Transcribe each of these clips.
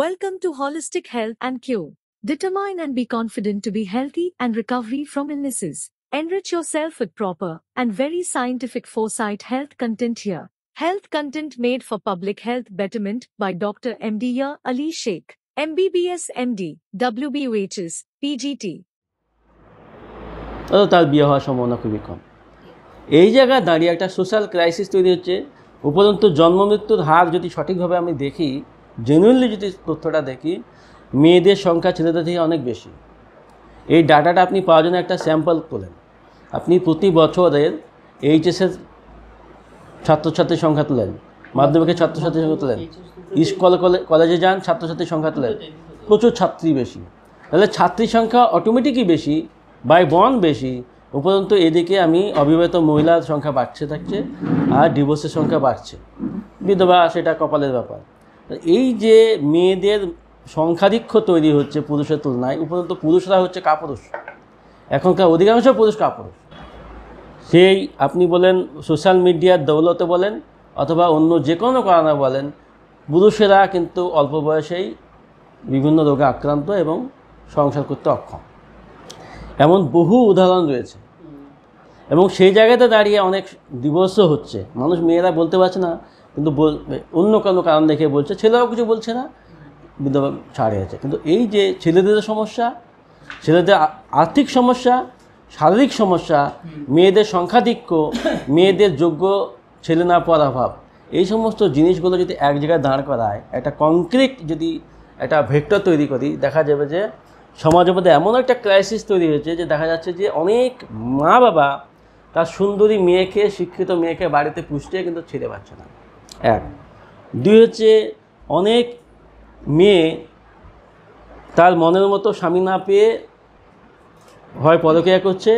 Welcome to Holistic Health and Cure. Determine and be confident to be healthy and recovery from illnesses. Enrich yourself with proper and very scientific foresight health content here. Health content made for public health betterment by Dr. MD Ya Ali Sheikh, MBBS MD, WBUHS, PGT. তার বিয়ে হওয়ার সম্ভাবনা খুবই কম। এই জায়গায় দাঁড়িয়ে একটা social crisis তৈরি হচ্ছে। উপরন্তু জন্ম মৃত্যুর হার যদি সঠিকভাবে আমি দেখি, জেনুইনলি যদি তথ্যটা দেখি, মেয়েদের সংখ্যা ছেলেদের থেকে অনেক বেশি। এই ডাটাটা আপনি পাওয়ার জন্য একটা স্যাম্পল তোলেন। আপনি প্রতি বছরের এইচএসের ছাত্রছাত্রীর সংখ্যা তোলেন, মাধ্যমিকের ছাত্রছাত্রীর সংখ্যা তোলেন, স্কুল কলেজে যান, ছাত্রছাত্রীর সংখ্যা তোলেন, প্রচুর ছাত্রী বেশি। তাহলে ছাত্রীর সংখ্যা অটোমেটিকই বেশি, বাই বন বেশি। উপরন্তু এদিকে আমি অবিবাহিত মহিলার সংখ্যা বাড়ছে থাকছে, আর ডিভোর্সের সংখ্যা বাড়ছে। বিধবা সেটা কপালের ব্যাপার। এই যে মেয়েদের সংখ্যাধিক্য তৈরি হচ্ছে পুরুষের তুলনায়, উপরন্তু পুরুষরা হচ্ছে কাপুরুষ। এখনকার অধিকাংশ পুরুষ কাপুরুষ। সেই আপনি বলেন সোশ্যাল মিডিয়ার দৌলতে বলেন অথবা অন্য যে কোনো কারণে বলেন, পুরুষেরা কিন্তু অল্প বয়সেই বিভিন্ন রোগে আক্রান্ত এবং সংসার করতে অক্ষম। এমন বহু উদাহরণ রয়েছে। এবং সেই জায়গাতে দাঁড়িয়ে অনেক ডিভোর্সও হচ্ছে। মানুষ, মেয়েরা বলতে পারছে না, কিন্তু অন্য কোনো কারণ দেখে বলছে, ছেলেরাও কিছু বলছে না, বিধবা ছাড়ে আছে। কিন্তু এই যে ছেলেদের সমস্যা, ছেলেদের আর্থিক সমস্যা, শারীরিক সমস্যা, মেয়েদের সংখ্যাধিক্য, মেয়েদের যোগ্য ছেলে না পাওয়ার অভাব, এই সমস্ত জিনিসগুলো যদি এক জায়গায় দাঁড় করায়, একটা কংক্রিট যদি একটা ভেক্টর তৈরি করি, দেখা যাবে যে সমাজের মধ্যে এমন একটা ক্রাইসিস তৈরি হয়েছে যে দেখা যাচ্ছে যে অনেক মা বাবা তার সুন্দরী মেয়েকে, শিক্ষিত মেয়েকে বাড়িতে পুষতে কিন্তু ছেড়ে পাচ্ছে না। এক। দুই হচ্ছে, অনেক মেয়ে তার মনের মতো স্বামী না পেয়ে হয় পরকীয়া করছে,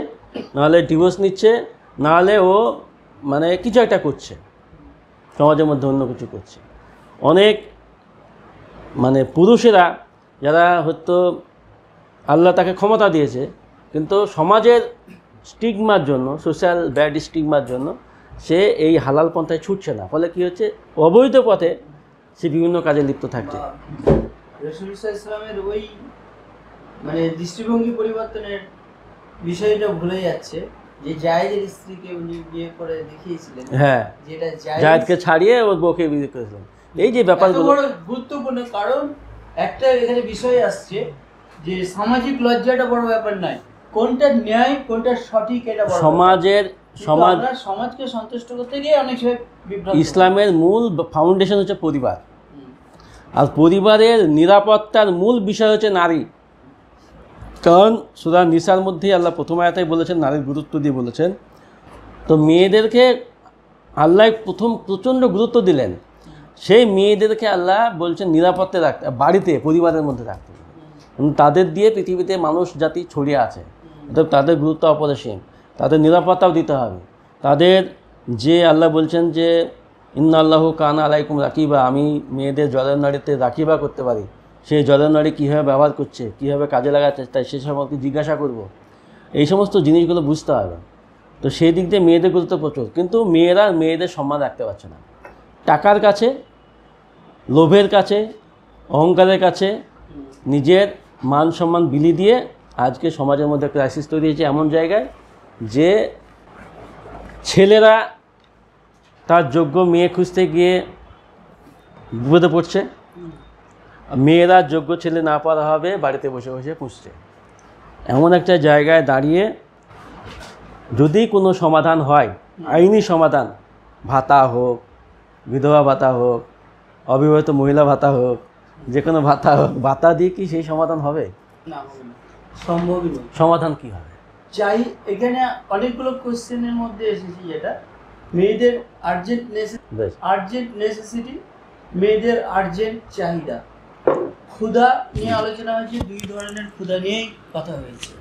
নাহলে ডিভোর্স নিচ্ছে, নাহলে ও মানে কিছু একটা করছে, সমাজের মধ্যে অন্য কিছু করছে। অনেক মানে পুরুষেরা যারা হয়তো আল্লাহ তাকে ক্ষমতা দিয়েছে, কিন্তু সমাজের স্টিগমার জন্য, সোশ্যাল ব্যাড স্টিগমার জন্য সে এই হালাল পন্থায় ছুটছে না। ফলে কী হচ্ছে, অবৈধ পথে সে বিভিন্ন কাজে লিপ্ত থাকছে। রাসূল সাল্লাল্লাহু আলাইহি ওয়াসাল্লামের ওই মানে দৃষ্টিভঙ্গি পরিবর্তনের বিষয়টা ভুলে যাচ্ছে, যে জায়েদের স্ত্রীকে উনি বিয়ে করে দেখিয়েছিলেন। হ্যাঁ, যেটা জায়েদকে ছাড়িয়ে ওর বউকে বিয়ে করেছিলেন। এই যে ব্যাপারগুলো বড় গুরুত্বপূর্ণ, কারণ একটা এখানে বিষয় আসছে যে সামাজিক লজ্জাটা বড় ব্যাপার নয়, কোনটা ন্যায় কোনটা সঠিক এটা বড়। সমাজকে সন্তুষ্ট করতে গিয়ে অনেক সময় বিভ্রান্ত। ইসলামের মূল ফাউন্ডেশন হচ্ছে পরিবার, আর পরিবারের নিরাপত্তার মূল বিষয় হচ্ছে নারী। কারণ সূরা নিসার মধ্যেই আল্লাহ প্রথম আয়াতেই বলেছেন, নারীর গুরুত্ব দিয়ে বলেছেন। তো মেয়েদেরকে আল্লাহ প্রথম প্রচণ্ড গুরুত্ব দিলেন। সেই মেয়েদেরকে আল্লাহ বলছেন নিরাপত্তা রাখতে, বাড়িতে পরিবারের মধ্যে রাখতে। তাদের দিয়ে পৃথিবীতে মানুষ জাতি ছড়িয়ে আছে, অর্থাৎ তাদের গুরুত্ব অপরিসীম। তাদের নিরাপত্তাও দিতে হবে। তাদের যে আল্লাহ বলছেন যে ইন্না আল্লাহু কানা আলাইকুম রাকিবা, আমি মেয়েদের জলের নাড়িতে রাকিবা করতে পারি। সেই জলের নাড়ি কীভাবে ব্যবহার করছে, কীভাবে কাজে লাগাচ্ছে, তাই সে সম্পর্কে জিজ্ঞাসা করব। এই সমস্ত জিনিসগুলো বুঝতে হবে। তো সেই দিক দিয়ে মেয়েদের গুরুত্ব প্রচুর, কিন্তু মেয়েরা মেয়েদের সম্মান রাখতে পারছে না। টাকার কাছে, লোভের কাছে, অহংকারের কাছে নিজের মান সম্মান বিলি দিয়ে আজকে সমাজের মধ্যে ক্রাইসিস তৈরি হয়েছে এমন জায়গায় যে ছেলেরা তার যোগ্য মেয়ে খুঁজতে গিয়ে বিপদে পড়ছে, মেয়েরা যোগ্য ছেলে না পাওয়া হবে বাড়িতে বসে বসে পুষছে। এমন একটা জায়গায় দাঁড়িয়ে যদি কোনো সমাধান হয়, আইনি সমাধান, ভাতা হোক, বিধবা ভাতা হোক, অবিবাহিত মহিলা ভাতা হোক, যে কোনো ভাতা হোক, ভাতা দিয়ে কি সেই সমাধান হবে? না, সম্ভবই নয়। সমাধান কি হবে? চাই এখানে অনেকগুলো কোশ্চেনের মধ্যে এসেছে, যেটা মেয়েদের আর্জেন্ট নেসেসিটি, মেয়েদের আর্জেন্ট চাহিদা। ক্ষুধা নিয়ে আলোচনা হয়েছে, দুই ধরনের ক্ষুধা নিয়েই কথা হয়েছে।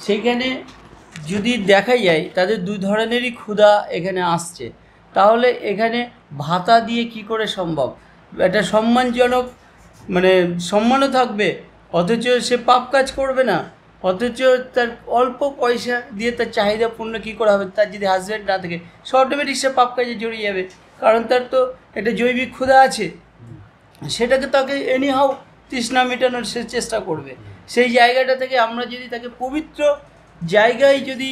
সেখানে যদি দেখা যায় তাদের দুই ধরনেরই ক্ষুধা এখানে আসছে, তাহলে এখানে ভাতা দিয়ে কি করে সম্ভব? একটা সম্মানজনক মানে সম্মানও থাকবে, অথচ সে পাপ কাজ করবে না, অথচ তার অল্প পয়সা দিয়ে তার চাহিদা পূর্ণ কী করা হবে? তার যদি হাজব্যান্ড না থাকে, সে অটোমেটিক সে পাপ কাজে জড়িয়ে যাবে, কারণ তার তো একটা জৈবিক ক্ষুধা আছে, সেটাকে তাকে এনি হাউ তৃষ্ণা মেটানোর সে চেষ্টা করবে। সেই জায়গাটা থেকে আমরা যদি তাকে পবিত্র জায়গায় যদি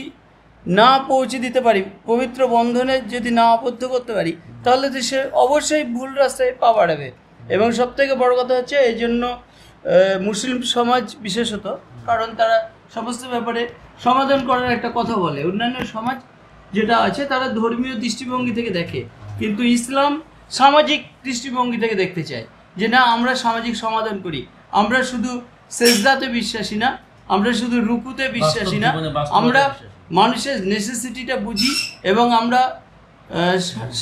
না পৌঁছে দিতে পারি, পবিত্র বন্ধনে যদি না আবদ্ধ করতে পারি, তাহলে তো সে অবশ্যই ভুল রাস্তায় পা বাড়াবে। এবং সবথেকে বড় কথা হচ্ছে এই জন্য মুসলিম সমাজ বিশেষত, কারণ তারা সমস্ত ব্যাপারে সমাধান করার একটা কথা বলে। অন্যান্য সমাজ যেটা আছে তারা ধর্মীয় দৃষ্টিভঙ্গি থেকে দেখে, কিন্তু ইসলাম সামাজিক দৃষ্টিভঙ্গি থেকে দেখতে চায় যে না, আমরা সামাজিক সমাধান করি। আমরা শুধু সেজদাতে বিশ্বাসী না, আমরা শুধু রুকুতে বিশ্বাসী না, আমরা মানুষের নেসেসিটিটা বুঝি এবং আমরা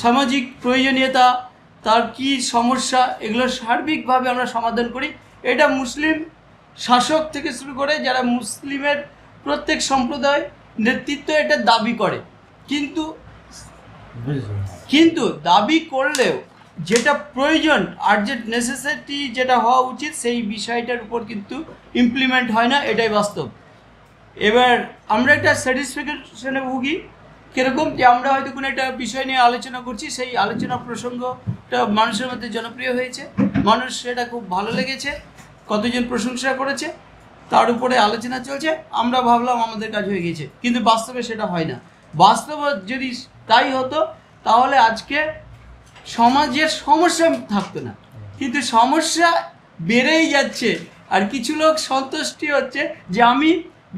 সামাজিক প্রয়োজনীয়তা, তার কি সমস্যা, এগুলো সার্বিকভাবে আমরা সমাধান করি। এটা মুসলিম শাসক থেকে শুরু করে যারা মুসলিমের প্রত্যেক সম্প্রদায় নেতৃত্ব এটা দাবি করে, কিন্তু দাবি করলেও যেটা প্রয়োজন, আর্জেন্ট নেসেসিটি যেটা হওয়া উচিত, সেই বিষয়টার উপর কিন্তু ইমপ্লিমেন্ট হয় না, এটাই বাস্তব। এবার আমরা একটা স্যাটিসফ্যাকশনে ভুগি, কীরকম যে আমরা হয়তো কোনো একটা বিষয় নিয়ে আলোচনা করছি, সেই আলোচনা প্রসঙ্গটা মানুষের মধ্যে জনপ্রিয় হয়েছে, মানুষ সেটা খুব ভালো লেগেছে, কতজন প্রশংসা করেছে, তার উপরে আলোচনা চলছে, আমরা ভাবলাম আমাদের কাজ হয়ে গেছে, কিন্তু বাস্তবে সেটা হয় না। বাস্তবে যদি তাই হতো তাহলে আজকে সমাজের সমস্যা থাকতো না, কিন্তু সমস্যা বেড়েই যাচ্ছে। আর কিছু লোক সন্তুষ্টি হচ্ছে যে আমি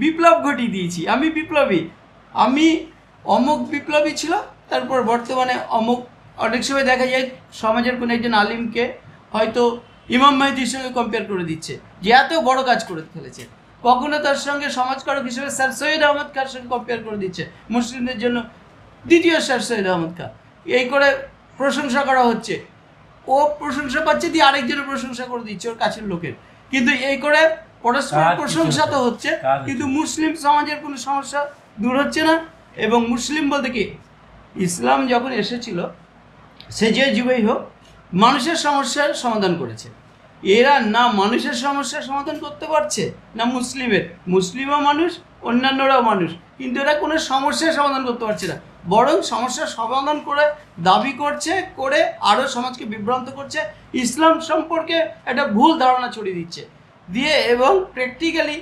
বিপ্লব ঘটিয়ে দিয়েছি, আমি বিপ্লবী, আমি অমুক বিপ্লবী ছিল, তারপর বর্তমানে অমুক। অনেক সময় দেখা যায় সমাজের কোনো একজন আলিমকে হয়তো ইমাম মেহেদির সঙ্গে কম্পেয়ার করে দিচ্ছে যে এত বড় কাজ করে ফেলেছে, কখনো তার সঙ্গে সমাজকারক হিসেবে স্যার সৈয়দ আহমদ খাঁর সঙ্গে কম্পেয়ার করে দিচ্ছে, মুসলিমদের জন্য দ্বিতীয় স্যার সৈয়দ আহমদ খাঁ, এই করে প্রশংসা করা হচ্ছে। ও প্রশংসা পাচ্ছে দিয়ে আরেকজনের প্রশংসা করে দিচ্ছে ওর কাছের লোকের, কিন্তু এই করে পরস্পর প্রশংসা তো হচ্ছে, কিন্তু মুসলিম সমাজের কোনো সমস্যা দূর হচ্ছে না। এবং মুসলিম বলতে কি, ইসলাম যখন এসেছিল সে যে যুগেই হোক মানুষের সমস্যার সমাধান করেছে। এরা না মানুষের সমস্যার সমাধান করতে পারছে না মুসলিমও মানুষ, অন্যান্যরাও মানুষ, কিন্তু এরা কোনো সমস্যার সমাধান করতে পারছে না, বরং সমস্যার সমাধান করে দাবি করছে, করে আরও সমাজকে বিভ্রান্ত করছে, ইসলাম সম্পর্কে একটা ভুল ধারণা ছড়িয়ে দিচ্ছে দিয়ে, এবং প্র্যাকটিক্যালি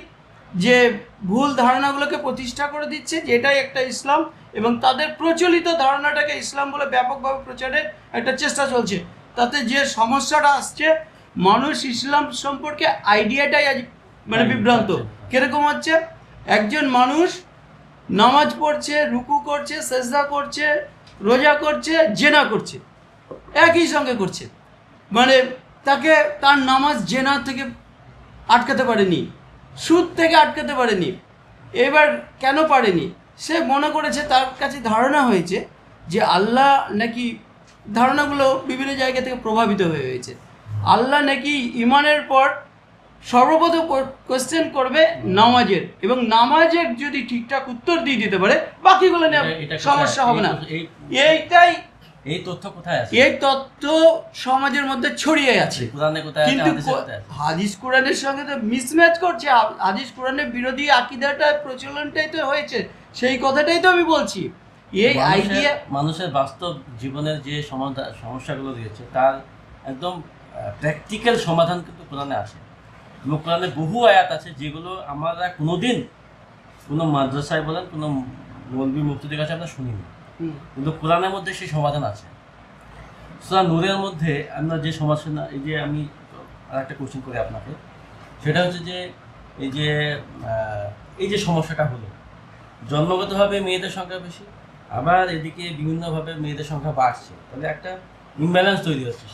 যে ভুল ধারণাগুলোকে প্রতিষ্ঠা করে দিচ্ছে যে এটাই একটা ইসলাম, এবং তাদের প্রচলিত ধারণাটাকে ইসলাম বলে ব্যাপকভাবে প্রচারের একটা চেষ্টা চলছে। তাতে যে সমস্যাটা আসছে, মানুষ ইসলাম সম্পর্কে আইডিয়াটাই আজ মানে বিভ্রান্ত। কিরকম হচ্ছে, একজন মানুষ নামাজ পড়ছে, রুকু করছে, সেজদা করছে, রোজা করছে, জেনা করছে, একই সঙ্গে করছে, মানে তাকে তার নামাজ জেনা থেকে আটকাতে পারেনি, সুদ থেকে আটকাতে পারেনি। এবার কেন পারেনি? সে মনে করেছে, তার কাছে ধারণা হয়েছে যে আল্লাহ নাকি, ধারণাগুলো বিভিন্ন জায়গা থেকে প্রভাবিত হয়ে হয়েছে, আল্লাহ নাকি ইমানের পর সর্বপ্রথম কোশ্চেন করবে নামাজের, এবং নামাজের যদি ঠিকঠাক উত্তর দিয়ে দিতে পারে বাকিগুলো নিয়ে সমস্যা হবে না। এই তথ্য কোথায় আছে? এই তথ্য সমাজের মধ্যে ছড়িয়ে আছে, কিন্তু হাদিস কোরআনের সঙ্গে তো মিসম্যাচ করছে। হাদিস কোরআনের বিরোধী আকীদাটা প্রচলনটাই তো হয়েছে, সেই কথাটাই তো আমি বলছি। এই আইডিয়া মানুষের বাস্তব জীবনের যে সমস্যাগুলো রয়েছে তার একদম প্র্যাকটিক্যাল সমাধান কিন্তু কোরআনে আছে। এবং কোরআনে বহু আয়াত আছে যেগুলো আমরা কোনোদিন কোনো মাদ্রাসায় বলেন, কোনো মৌলবী মুফতিদের কাছে আমরা শুনিনি, কিন্তু কোরআনের মধ্যে সেই সমাধান আছে। সূরা নূরের মধ্যে আমরা যে সমাধান, এই যে আমি আর একটা কোশ্চেন করি আপনাকে, সেটা হচ্ছে যে এই যে সমস্যাটা হলো, জন্মগতভাবে মেয়েদের সংখ্যা বেশি, আবার এদিকে বিভিন্নভাবে মেয়েদের সংখ্যা বাড়ছে, তাহলে একটা ইমব্যালেন্স তৈরি হচ্ছে,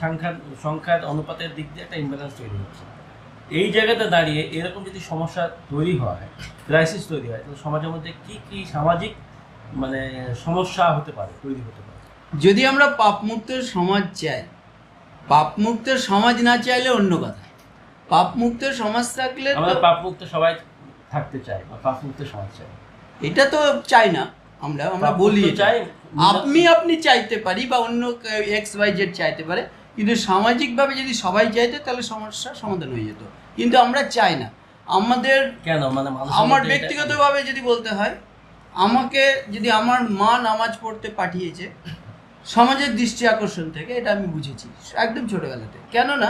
সংখ্যার অনুপাতের দিক দিয়ে একটা ইমব্যালেন্স তৈরি হচ্ছে। এই জায়গাতে দাঁড়িয়ে এরকম যদি সমস্যা তৈরি হয়, ক্রাইসিস তৈরি হয়, তাহলে সমাজের মধ্যে কি কি সামাজিক মানে সমস্যা হতে পারে, তৈরি হতে পারে? যদি আমরা পাপমুক্ত সমাজ চাই, পাপমুক্ত সমাজ না চাইলে অন্য কথা, পাপমুক্ত সমাজ থাকলে আমরা পাপমুক্ত সবাই থাকতে চাই বা পাপমুক্ত সমাজ চাই, এটা তো চাই না। আমরা বলি চাই, আপনি চাইতে পারি বা অন্য XYZ চাইতে পারে, কিন্তু সামাজিকভাবে যদি সবাই চাইতে তাহলে সমস্যার সমাধান হয়ে যেত, কিন্তু আমরা চাই না। আমাদের কেন, মানে আমার ব্যক্তিগতভাবে যদি বলতে হয়, আমাকে যদি আমার মা নামাজ পড়তে পাঠিয়েছে সমাজের দৃষ্টি আকর্ষণ থেকে, এটা আমি বুঝেছি একদম ছোটোবেলাতে। কেননা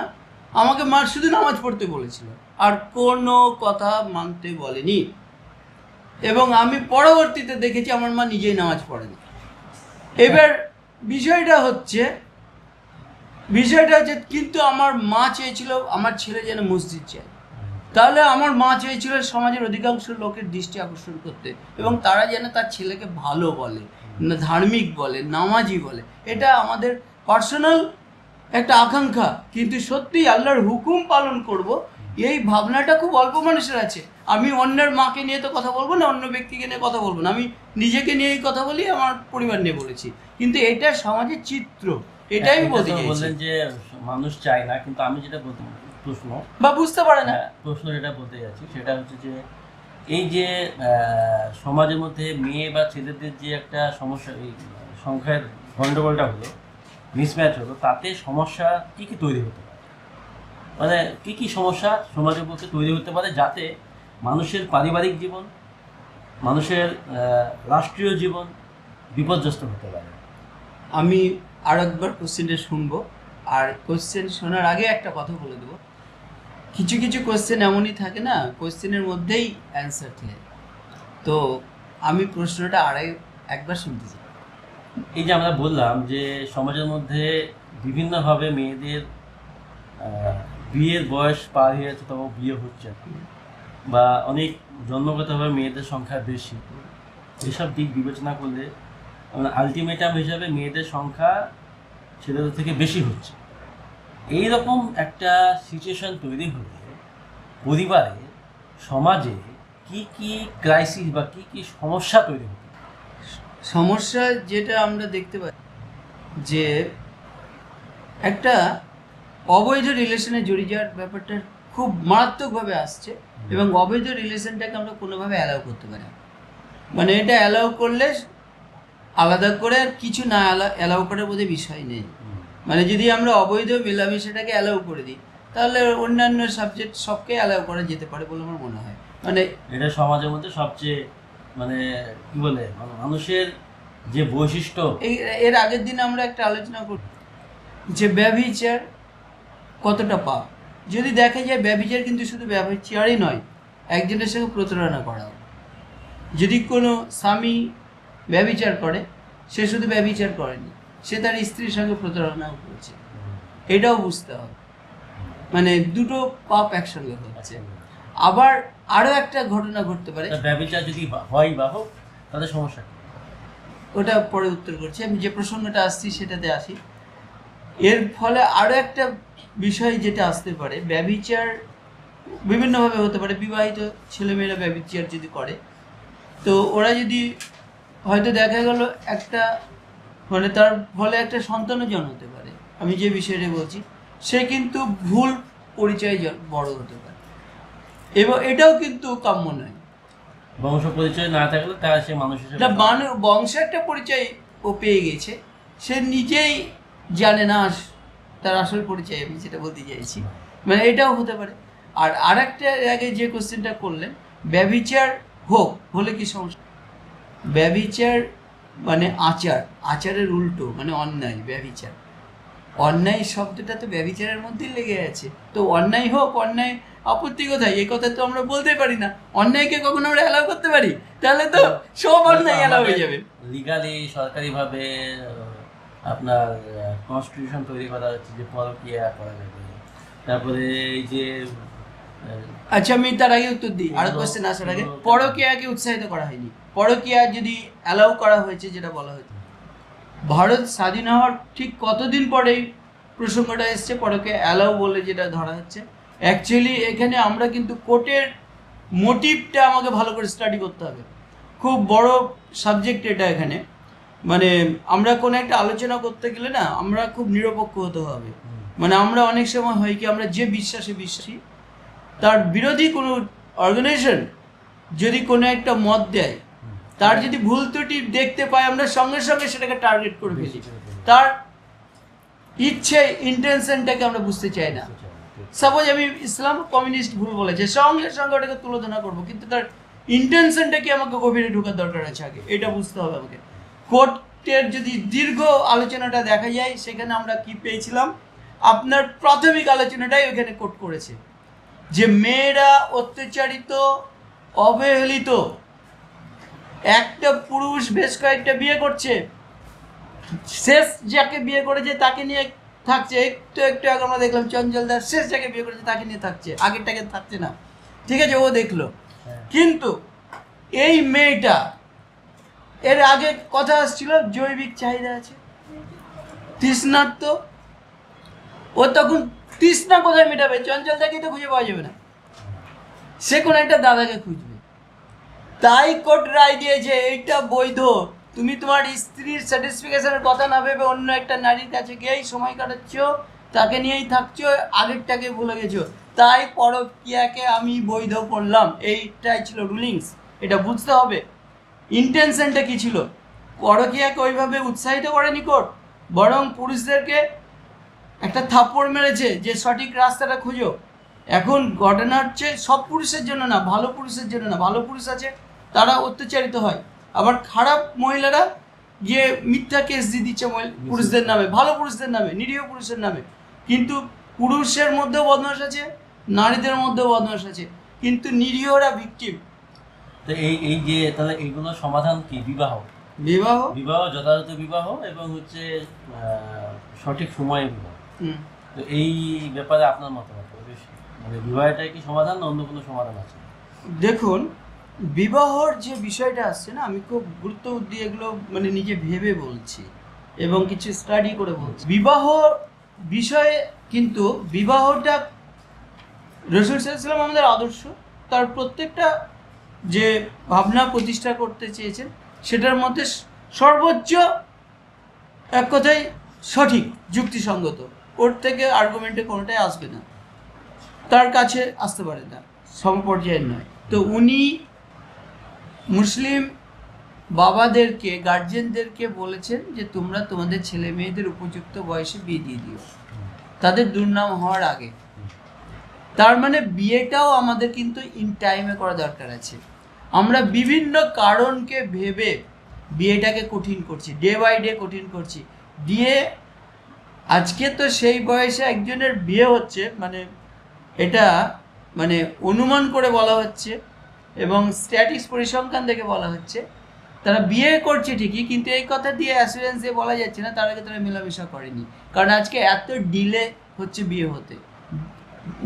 আমাকে মা শুধু নামাজ পড়তে বলেছিল, আর কোনো কথা মানতে বলেনি। এবং আমি পরবর্তীতে দেখেছি আমার মা নিজেই নামাজ পড়েনি। এবার বিষয়টা হচ্ছে কিন্তু আমার মা চেয়েছিল আমার ছেলে যেন মসজিদ যায়। তাহলে আমার মা চেয়েছিল সমাজের অধিকাংশ লোকের দৃষ্টি আকর্ষণ করতে, এবং তারা যেন তার ছেলেকে ভালো বলে, ধার্মিক বলে, নামাজি বলে। এটা আমাদের পার্সোনাল একটা আকাঙ্ক্ষা, কিন্তু সত্যিই আল্লাহর হুকুম পালন করব এই ভাবনাটা খুব অল্প মানুষের আছে। আমি অন্যের মাকে নিয়ে তো কথা বলবো না, অন্য ব্যক্তিকে নিয়ে কথা বলবো না, আমি নিজেকে নিয়েই কথা বলি, আমার পরিবার নিয়ে বলেছি। কিন্তু এটা সমাজের চিত্র, এটাই আমি বলতে চাইছি। বললেন যে মানুষ চায় না, কিন্তু আমি যেটা বলতে প্রশ্ন বা বুঝতে পারে না, প্রশ্ন যেটা বলতে যাচ্ছি সেটা হচ্ছে যে এই যে সমাজের মধ্যে মেয়ে বা ছেলেদের যে একটা সমস্যা, এই সংখ্যার গণ্ডগোলটা হলো, মিসম্যাচ হলো, তাতে সমস্যা কী কী তৈরি হতে পারে? মানে কী কী সমস্যা সমাজের মধ্যে তৈরি হতে পারে যাতে মানুষের পারিবারিক জীবন, মানুষের রাষ্ট্রীয় জীবন বিপর্যস্ত হতে পারে? আমি আর একবার কোশ্চেনটা শুনবো, আর কোশ্চেন শোনার আগে একটা কথা বলে দেবো। কিছু কিছু কোশ্চেন এমনই থাকে না, কোশ্চেনের মধ্যেই অ্যান্সার থাকে। তো আমি প্রশ্নটা একবার শুনতে চাই। এই যে আমরা বললাম যে সমাজের মধ্যে বিভিন্নভাবে মেয়েদের বিয়ের বয়স পার হয়ে যাচ্ছে, তবু বিয়ে হচ্ছে, বা অনেক জন্মগতভাবে মেয়েদের সংখ্যা বেশি। এসব দিক বিবেচনা করলে আলটিমেটাম হিসাবে মেয়েদের সংখ্যা ছেলেদের থেকে বেশি হচ্ছে। এই রকম একটা সিচুয়েশন তৈরি হলে পরিবারে, সমাজে কি কি ক্রাইসিস বা কি কি সমস্যা তৈরি হতে? সমস্যা যেটা আমরা দেখতে পাই যে একটা অবৈধ রিলেশনে জড়িয়ে যাওয়ার ব্যাপারটা খুব মারাত্মকভাবে আসছে, এবং অবৈধ রিলেশনটাকে আমরা কোনোভাবে অ্যালাউ করতে পারি না। মানে এটা অ্যালাউ করলে আলাদা করে আর কিছু না অ্যালাউ করার বোধহয় বিষয় নেই। মানে যদি আমরা অবৈধ মেলামেশাটাকে অ্যালাউ করে দিই, তাহলে অন্যান্য সাবজেক্ট সবকে অ্যালাউ করা যেতে পারে বলে আমার মনে হয়। মানে এটা সমাজের মধ্যে সবচেয়ে মানে কি বলে, মানুষের যে বৈশিষ্ট্য। এর আগের দিন আমরা একটা আলোচনা করি যে ব্যভিচার কতটা পাপ। যদি দেখা যায় ব্যভিচার কিন্তু শুধু ব্যভিচারই নয়, একজনের সঙ্গে প্রতারণা করা। যদি কোনো স্বামী ব্যভিচার করে, সে শুধু ব্যভিচার করেনি, সে তার স্ত্রীর সঙ্গে প্রতারণাও করেছে, এটাও বুঝতে হবে। মানে দুটো পাপ একসঙ্গে হচ্ছে। আবার আরও একটা ঘটনা ঘটতে পারে, ব্যভিচার যদি হয় বা হোক, তাদের সমস্যা কি? ওটা পরে উত্তর করছি। আমি যে প্রসঙ্গটা আসছি সেটাতে আসি। এর ফলে আরও একটা বিষয় যেটা আসতে পারে, ব্যভিচার বিভিন্নভাবে হতে পারে। বিবাহিত ছেলেমেয়েরা ব্যভিচার যদি করে, তো ওরা যদি হয়তো দেখা গেল একটা মানে তার ফলে একটা সন্তানও জন্মাতে পারে। আমি যে বিষয়টা বলছি, সে কিন্তু ভুল পরিচয় বড় হতে পারে, এবং এটাও কিন্তু কাম্য নয়। বংশ পরিচয় না থাকলে তার সে মানুষের বংশ একটা পরিচয় ও পেয়ে গেছে, সে নিজেই জানে না তার আসল পরিচয়। আমি যেটা বলতে চাইছি, মানে এটাও হতে পারে। আর একটা আগে যে কোশ্চেনটা করলেন, ব্যভিচার হলে কি সমস্যা? ব্যভিচার মানে আচারের উল্টো, মানে অন্যায়। ব্যভিচার, অন্যায় শব্দটা তো ব্যভিচারের মধ্যেই লেগে আছে। তো অন্যায় হোক, অন্যায় আপত্তি কোথায়? এই কথা তো আমরা বলতে পারি না। অন্যায়কে কখন আমরা অ্যালাউ করতে পারি? তাহলে তো সব অন্যায় অ্যালাউ হয়ে যাবে। লিগালি, সরকারিভাবে আপনার কনস্টিটিউশন তৈরি করা হচ্ছে যে পরকীয়া করা যাবে। তারপরে এই যে আচ্ছা, আমি তার আগে উত্তর দিই আরো কোশ্চেন আসার আগে। পরকীয়াকে উৎসাহিত করা হয়নি, পরকীয়া যদি অ্যালাউ করা হয়েছে, যেটা বলা হয়েছে, ভারত স্বাধীন হওয়ার ঠিক কতদিন পরেই প্রসঙ্গটা এসছে পরকীয়া অ্যালাউ বলে যেটা ধরা হচ্ছে। অ্যাকচুয়ালি এখানে আমরা কিন্তু কোর্টের মোটিভটা আমাকে ভালো করে স্টাডি করতে হবে। খুব বড় সাবজেক্ট এটা। এখানে মানে আমরা কোনো একটা আলোচনা করতে গেলে না, আমরা খুব নিরপেক্ষ হতে হবে। মানে আমরা অনেক সময় হয় কি, আমরা যে বিশ্বাসে বিশ্বাসী, তার বিরোধী কোনো অর্গানাইজেশন যদি কোনো একটা মত দেয়, তার যদি ভুল ত্রুটি দেখতে পাই, আমরা সঙ্গে সঙ্গে সেটাকে টার্গেট করে ফেলি। তার ইচ্ছে, ইন্টেনশনটাকে আমরা বুঝতে চাই না। সাপোজ আমি ইসলাম কমিউনিস্ট ভুল বলেছে, সঙ্গে সঙ্গে ওটাকে তুলনা করবো, কিন্তু তার ইন্টেনশনটা কি আমাকে গভীরে ঢোকার দরকার আছে, আগে এটা বুঝতে হবে আমাকে। কোর্টের যদি দীর্ঘ আলোচনাটা দেখা যায়, সেখানে আমরা কি পেয়েছিলাম আপনার প্রাথমিক আলোচনাটাই ওখানে কোট করেছে যে মেয়েরা অত্যাচারিত, অবহেলিত, একটা পুরুষ বেশ কয়েকটা বিয়ে করছে, শেষ যাকে বিয়ে করেছে তাকে নিয়ে থাকছে। একটু একটু আগে আমরা দেখলাম চঞ্চল দাস শেষ যাকে বিয়ে করেছে তাকে নিয়ে থাকছে, আগেরটাকে থাকছে না, ঠিক আছে, ও দেখলো। কিন্তু এই মেয়েটা, এর আগে কথা আসছিল জৈবিক চাহিদা আছে, তৃষ্ণার্ত, ও তখন তৃষ্ণা কোথায় মেটাবে? চঞ্চল দাকে তো খুঁজে পাওয়া যাবে না, সে কোনো একটা দাদাকে খুঁজবে। তাই কোর্ট রায় দিয়েছে এইটা বৈধ। তুমি তোমার স্ত্রীর স্যাটিসফিকেশনের কথা না ভেবে অন্য একটা নারীর কাছে গিয়েই সময় কাটাচ্ছ, তাকে নিয়েই থাকছো, আগেরটাকে ভুলে গেছো, তাই পরকীয়াকে আমি বৈধ করলাম। এইটাই ছিল রুলিংস। এটা বুঝতে হবে ইন্টেনশনটা কি ছিল। পরকীয়াকে ওইভাবে উৎসাহিত করেনি কোর্ট, বরং পুরুষদেরকে একটা থাপ্পড় মেরেছে যে সঠিক রাস্তাটা খুঁজো। এখন ঘটনা হচ্ছে সব পুরুষের জন্য না, ভালো পুরুষের জন্য না, ভালো পুরুষ আছে তারা অত্যাচারিত হয়, আবার খারাপ মহিলারা গিয়ে মিথ্যা কেস দিয়ে দিচ্ছে পুরুষদের নামে, ভালো পুরুষদের নামে, নিরীহ পুরুষের নামে। কিন্তু পুরুষের মধ্যেও বদমাশ আছে, নারীদের মধ্যেও বদমাশ আছে, কিন্তু নিরীহরা ভিকটিম। তো এই যে তাহলে এইগুলোর সমাধান কি? বিবাহ, বিবাহ, যথাযথ বিবাহ এবং হচ্ছে সঠিক সময়ে বিবাহ। তো এই ব্যাপারে আপনার মতামত বেশি, মানে বিবাহটাই কি সমাধান না অন্য কোনো সমাধান আছে? দেখুন, বিবাহর যে বিষয়টা আসছে না, আমি খুব গুরুত্ব দিয়ে এগুলো মানে নিজে ভেবে বলছি এবং কিছু স্টাডি করে বলছি। বিবাহ বিষয়ে কিন্তু বিবাহটা রাসূল সাল্লাল্লাহু আলাইহি ওয়াসাল্লাম আমাদের আদর্শ, তার প্রত্যেকটা যে ভাবনা প্রতিষ্ঠা করতে চেয়েছেন সেটার মধ্যে সর্বোচ্চ এক কথায় সঠিক, যুক্তিসঙ্গত, ওর থেকে আর্গুমেন্টে কোনোটাই আসবে না, তার কাছে আসতে পারে না, সমপর্যায়ের নয়। তো উনি মুসলিম বাবাদেরকে, গার্জেনদেরকে বলেছেন যে তোমরা তোমাদের ছেলে মেয়েদের উপযুক্ত বয়সে বিয়ে দিয়ে দিও, তাদের দুর্নাম হওয়ার আগে। তার মানে বিয়েটাও আমাদের কিন্তু ইন টাইমে করা দরকার আছে। আমরা বিভিন্ন কারণকে ভেবে বিয়েটাকে কঠিন করছি, ডে বাই ডে কঠিন করছি। দিয়ে আজকে তো সেই বয়সে একজনের বিয়ে হচ্ছে, মানে এটা মানে অনুমান করে বলা হচ্ছে এবং স্ট্যাটিক্স পরিসংখ্যান থেকে বলা হচ্ছে, তারা বিয়ে করছে ঠিকই, কিন্তু এই কথা দিয়ে অ্যাসুরেন্স দিয়ে বলা যাচ্ছে না তার আগে তারা মেলামেশা করেনি। কারণ আজকে এত ডিলে হচ্ছে বিয়ে হতে।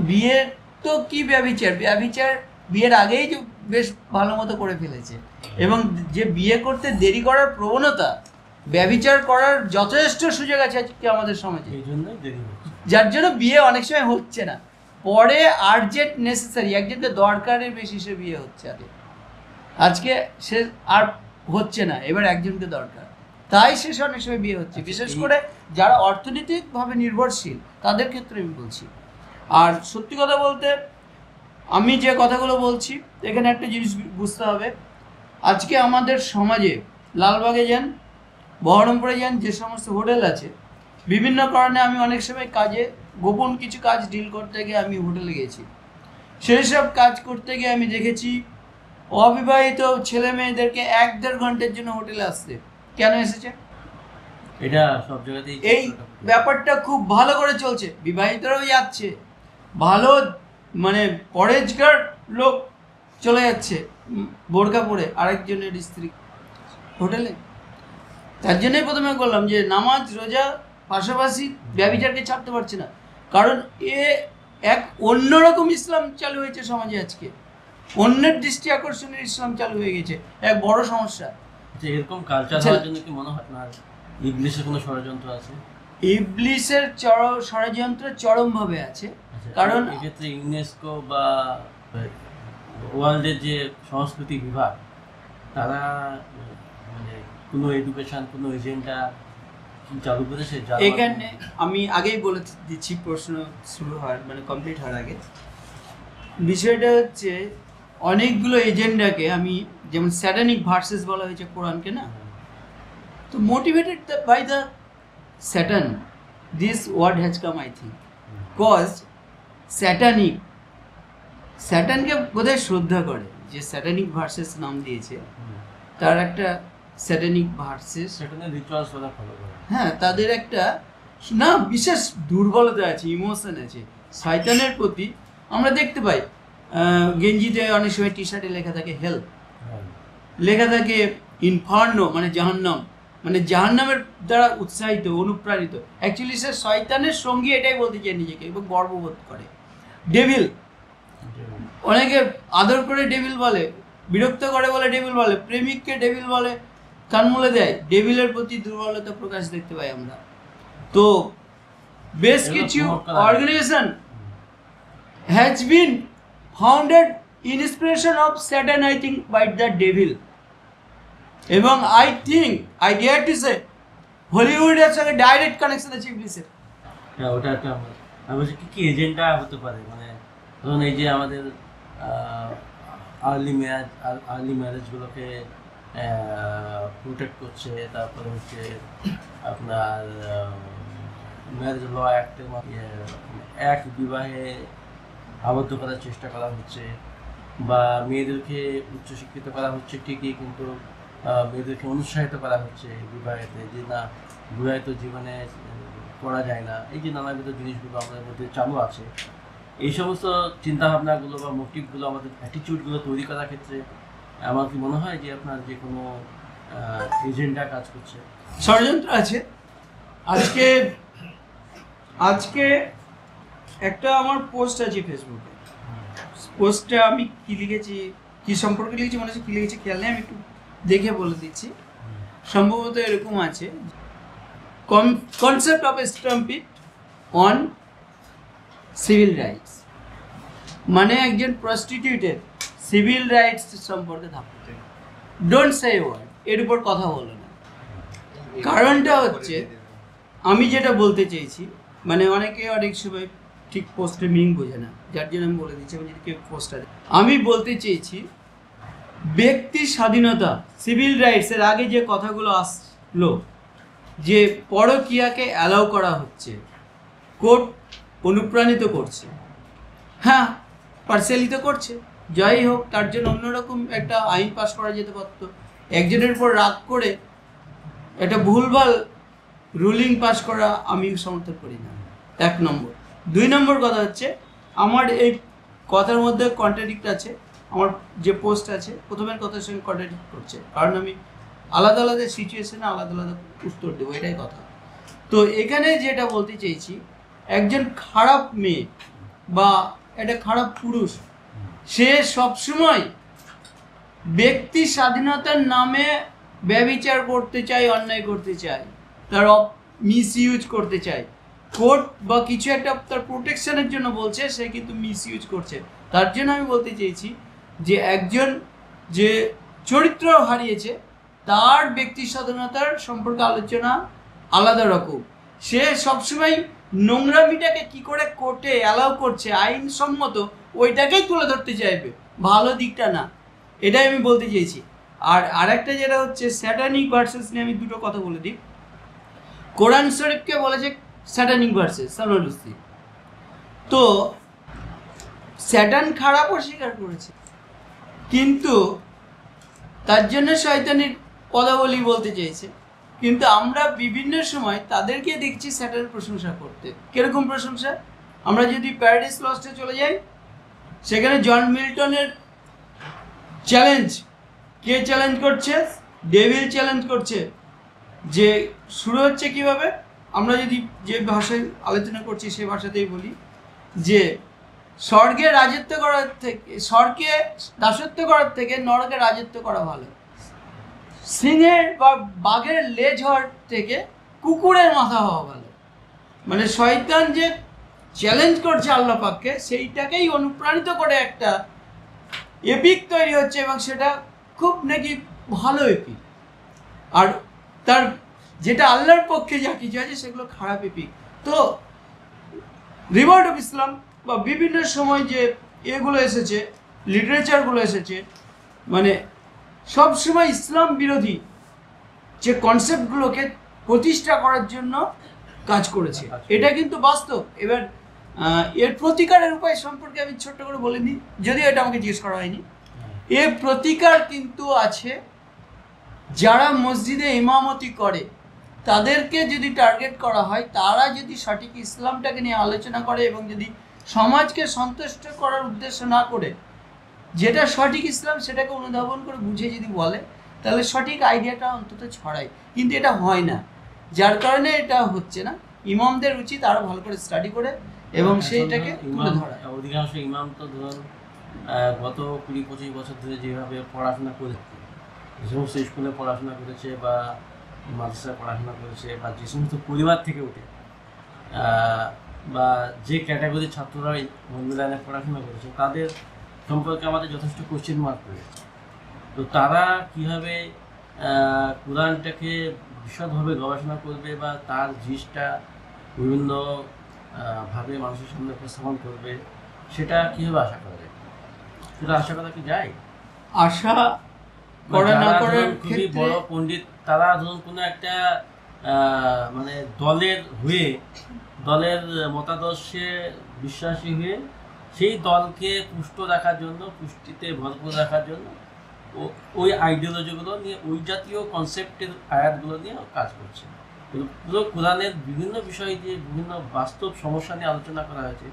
বিয়ের তো কি ব্যভিচার, বিয়ের আগেই যে বেশ ভালো মতো করে ফেলেছে, এবং যে বিয়ে করতে দেরি করার প্রবণতা, ব্যভিচার করার যথেষ্ট সুযোগ আছে আজকে আমাদের সমাজে, এই জন্যই দেরি হচ্ছে, যার জন্য বিয়ে অনেক সময় হচ্ছে না। পরে আর্জেন্ট নেসেসারি, একজনকে দরকারের বেশি সে বিয়ে হচ্ছে, আজকে সে আর হচ্ছে না, এবার একজনকে দরকার, তাই শেষ অনেক সময় বিয়ে হচ্ছে, বিশেষ করে যারা অর্থনৈতিকভাবে নির্ভরশীল তাদের ক্ষেত্রে আমি বলছি। আর সত্যি কথা বলতে আমি যে কথাগুলো বলছি এখানে একটা জিনিস বুঝতে হবে, আজকে আমাদের সমাজে লালবাগে যান, বহরমপুরে যান, যে সমস্ত হোটেল আছে, বিভিন্ন কারণে আমি অনেক সময় কাজে গোপন কিছু কাজ ডিল করতে গিয়ে আমি হোটেলে গেছি। সেই সব কাজ করতে গিয়ে আমি দেখেছি অবিবাহিত ছেলে মেয়েদেরকে 1-1.5 ঘন্টার জন্য হোটেলে আসতে। কেন এসেছে? এটা সব জায়গাতেই এই ব্যাপারটা খুব ভালো করে চলছে, বিবাহিতরাও যাচ্ছে, ভালো মানে পরেজগার লোক চলে যাচ্ছে বোরকা পরে আরেকজনের স্ত্রী হোটেলে। তার জন্যই প্রথমে বললাম যে নামাজ রোজা পাশাপাশি ব্যভিচারকে ছাড়তে পারছে না, কারণ এ এক অন্যরকম ইসলাম চালু হয়েছে সমাজে। আজকে অন্যের দৃষ্টি আকর্ষণের ইসলাম চালু হয়ে গেছে, এক বড় সমস্যা। এরকম কালচার হওয়ার জন্য কি মনে হয় না ইবলিশের কোনো ষড়যন্ত্র আছে? ইবলিশের ষড়যন্ত্র চরমভাবে আছে, কারণ এক্ষেত্রে ইউনেস্কো বা ওয়ার্ল্ডের যে সংস্কৃতি বিভাগ তারা মানে কোনো এডুকেশন, কোনো এজেন্ডা চালু করেছে? এখানে আমি আগেই বলে দিচ্ছি, প্রশ্ন শুরু হওয়ার মানে কমপ্লিট হওয়ার আগে, বিষয়টা হচ্ছে অনেকগুলো এজেন্ডাকে আমি, যেমন স্যাটানিক ভার্সেস বলা হয়েছে কোরআনকে না, তো motivated by the Satan, this word has come I think, cause স্যাটানকে বোধহয় শ্রদ্ধা করে, যে স্যাটানিক ভার্সেস নাম দিয়েছে তার একটা স্যাটানিক ভার্সেস, রিচুয়ালস ওরা ফলো করে, হ্যাঁ, তাদের একটা না, বিশেষ দুর্বলতা আছে, ইমোশন আছে শয়তানের প্রতি। আমরা দেখতে পাই গেঞ্জিতে অনেক সময় টি শার্টে লেখা থাকে হেল, লেখা থাকে ইনফার্নো মানে জাহান্নাম, মানে জাহান্নামের দ্বারা উৎসাহিত অনুপ্রাণিত। অ্যাকচুয়ালি সে শয়তানের সঙ্গী এটাই বলতে চায় নিজেকে এবং গর্ববোধ করে। ডেভিল, অনেকে আদর করে ডেভিল বলে, বিরক্ত করে বলে ডেভিল বলে, প্রেমিককে ডেভিল বলে, কানমুলে দেয়। ডেভিলের প্রতি দুর্বলতা প্রকাশ দেখতে পাই আমরা। তো বেশ কিছু organisation has been founded inspiration of Satan, I think by the devil. এবং I think, I dare to say, হলিউডের সঙ্গে ডাইরেক্ট কানেকশন আছে ইবলিসের। হ্যাঁ, ওটা একটা আমি বলছি কি এজেন্ডা হতে পারে, মানে ধরুন এই যে আমাদের আর্লি ম্যারেজগুলোকে প্রোটেক্ট করছে, তারপরে হচ্ছে আপনার ম্যারেজ ল অ্যাক্টের এক বিবাহে আবদ্ধ করার চেষ্টা করা হচ্ছে, বা মেয়েদেরকে উচ্চশিক্ষিত করা হচ্ছে ঠিকই, কিন্তু মেয়েদেরকে উৎসাহিত করা হচ্ছে বিবাহেতে, যে না বিবাহিত জীবনে করা যায় না। এই যে নানাবিধ জিনিসগুলো আমাদের মধ্যে চালু আছে, এই সমস্ত চিন্তাভাবনাগুলো বা মোটিভগুলো, আমাদের অ্যাটিটিউডগুলো তৈরি করার ক্ষেত্রে আমার কি মনে হয় যে আপনার যে কোনো এজেন্ডা কাজ করছে, ষড়যন্ত্র আছে। আজকে একটা আমার পোস্ট আছে ফেসবুকে, পোস্টটা আমি কি লিখেছি, কি সম্পর্কে লিখেছি, মনে হচ্ছে কি লিখেছি খেয়াল নেই, আমি একটু দেখে বলে দিচ্ছি। সম্ভবত এরকম আছে, concept of stampede on civil rights, মানে একজন প্রস্টিটিউটের সিভিল রাইটস সম্পর্কে থাকতে, ডোন্ট সে ওয়ার্ড, এর উপর কথা বলো না। কারণটা হচ্ছে, আমি যেটা বলতে চেয়েছি, মানে অনেকে অনেক সময় ঠিক পোস্টের মিনিং বোঝে না, যার জন্য আমি বলে দিচ্ছি। আমি যদি কেউ পোস্টটা, আমি বলতে চেয়েছি ব্যক্তির স্বাধীনতা, সিভিল রাইটসের আগে যে কথাগুলো আসলো, যে পরকীয়াকে অ্যালাউ করা হচ্ছে, কোর্ট অনুপ্রাণিত করছে, হ্যাঁ পার্সিয়ালি তো করছে, যাই হোক, তার জন্য অন্যরকম একটা আইন পাস করা যেতে পারত। একজনের উপর রাগ করে একটা ভুলভাল রুলিং পাস করা আমি সমর্থন করি না, 1 নম্বর। 2 নম্বর কথা হচ্ছে, আমার এই কথার মধ্যে কন্ট্রাডিক্ট আছে, আমার যে পোস্ট আছে প্রথমের কথার সঙ্গে কন্ট্রাডিক্ট করছে, কারণ আমি আলাদা আলাদা সিচুয়েশনে আলাদা আলাদা উত্তর দেবো, এটাই কথা। তো এখানে যেটা বলতে চেয়েছি, একজন খারাপ মেয়ে বা একটা খারাপ পুরুষ, সে সবসময় ব্যক্তি স্বাধীনতার নামে ব্যভিচার করতে চায়, অন্যায় করতে চায়, তার মিসইউজ করতে চায়। কোর্ট বা কিছু একটা তার প্রোটেকশনের জন্য বলছে, সে কিন্তু মিসইউজ করছে। তার জন্য আমি বলতে চেয়েছি যে একজন যে চরিত্র হারিয়েছে, তার ব্যক্তি স্বাধীনতার সম্পর্কে আলোচনা আলাদা রকম। সে সবসময় নোংরামিটাকে কি করে কোর্টে অ্যালাউ করছে আইনসম্মত, ওইটাকেই তুলে ধরতে চাইবে, ভালো দিকটা না, এটাই আমি বলতে চেয়েছি। আর আরেকটা যেটা হচ্ছে স্যাটানিক ভার্সেস নিয়ে আমি দুটো কথা বলে দিই। কোরআন শরীফকে বলেছে স্যাটানিক ভার্সেস, সালমানুসি, তো স্যাটান খারাপ অস্বীকার করেছে, কিন্তু তার জন্য শয়তানের পদাবলী বলতে চেয়েছে। কিন্তু আমরা বিভিন্ন সময় তাদেরকে দেখছি স্যাটানের প্রশংসা করতে। কিরকম প্রশংসা? আমরা যদি প্যারাডাইস লস্টে চলে যাই, সেখানে জন মিল্টনের চ্যালেঞ্জ, কে চ্যালেঞ্জ করছে? ডেভিল চ্যালেঞ্জ করছে। যে শুরু হচ্ছে কিভাবে, আমরা যদি যে ভাষায় আলোচনা করছি সেই ভাষাতেই বলি, যে স্বর্গে রাজত্ব করার থেকে, স্বর্গে দাসত্ব করার থেকে নরকে রাজত্ব করা ভালো, সিংহের বা বাঘের লেজ হওয়ার থেকে কুকুরের মাথা হওয়া ভালো। মানে শয়তান যে চ্যালেঞ্জ করছে আল্লাহ পাককে, সেইটাকেই অনুপ্রাণিত করে একটা এপিক তৈরি হচ্ছে, এবং সেটা খুব নাকি ভালো এপিক। আর তার যেটা আল্লাহর পক্ষে যা কিছু আছে সেগুলো খারাপ এপিক। তো রিভোল্ট অফ ইসলাম বা বিভিন্ন সময় যে এগুলো এসেছে, লিটারেচারগুলো এসেছে, মানে সবসময় ইসলাম বিরোধী যে কনসেপ্টগুলোকে প্রতিষ্ঠা করার জন্য কাজ করেছে, এটা কিন্তু বাস্তব। এবার এর প্রতিকারের উপায় সম্পর্কে আমি ছোট্ট করে বলে দিই, যদিও এটা আমাকে জিজ্ঞেস করা হয়নি। এর প্রতিকার কিন্তু আছে, যারা মসজিদে ইমামতি করে তাদেরকে যদি টার্গেট করা হয়, তারা যদি সঠিক ইসলামটাকে নিয়ে আলোচনা করে এবং যদি সমাজকে সন্তুষ্ট করার উদ্দেশ্য না করে যেটা সঠিক ইসলাম সেটাকে অনুধাবন করে বুঝে যদি বলে, তাহলে সঠিক আইডিয়াটা অন্তত ছড়ায়। কিন্তু এটা হয় না, যার কারণে এটা হচ্ছে না। ইমামদের উচিত আরো ভালো করে স্টাডি করে এবং সেইটাকে তুলে ধরা। অধিকাংশ ইমাম তো ধরুন গত 20-25 বছর ধরে যেভাবে পড়াশোনা করেছে, যে সমস্ত স্কুলে পড়াশোনা করেছে বা মাদ্রাসায় পড়াশোনা করেছে বা যে সমস্ত পরিবার থেকে উঠে বা যে ক্যাটাগরির ছাত্ররা মন্দিরানে পড়াশোনা করেছে, তাদের সম্পর্কে আমাদের যথেষ্ট কোশ্চেন মার্ক রয়েছে। তো তারা কীভাবে কোরআনটাকে বিশদভাবে গবেষণা করবে বা তার জিনিসটা বিভিন্ন ভাবে মানুষের সামনে উপস্থাপন করবে, সেটা কীভাবে আশা করা যায়? সেটা আশা করা কি যায়? আশা করা না করার খুবই বড় পণ্ডিত তারা ধরুন কোনো একটা মানে দলের হয়ে, দলের মতাদর্শে বিশ্বাসী হয়ে সেই দলকে পুষ্ট রাখার জন্য, পুষ্টিতে ভরপুর রাখার জন্য ওই আইডিওলজিগুলো নিয়ে, ওই জাতীয় কনসেপ্টের আয়াতগুলো নিয়ে কাজ করছে। পুরো কোরআনের বিভিন্ন বিষয় দিয়ে বিভিন্ন বাস্তব সমস্যা নিয়ে আলোচনা করা হয়েছে,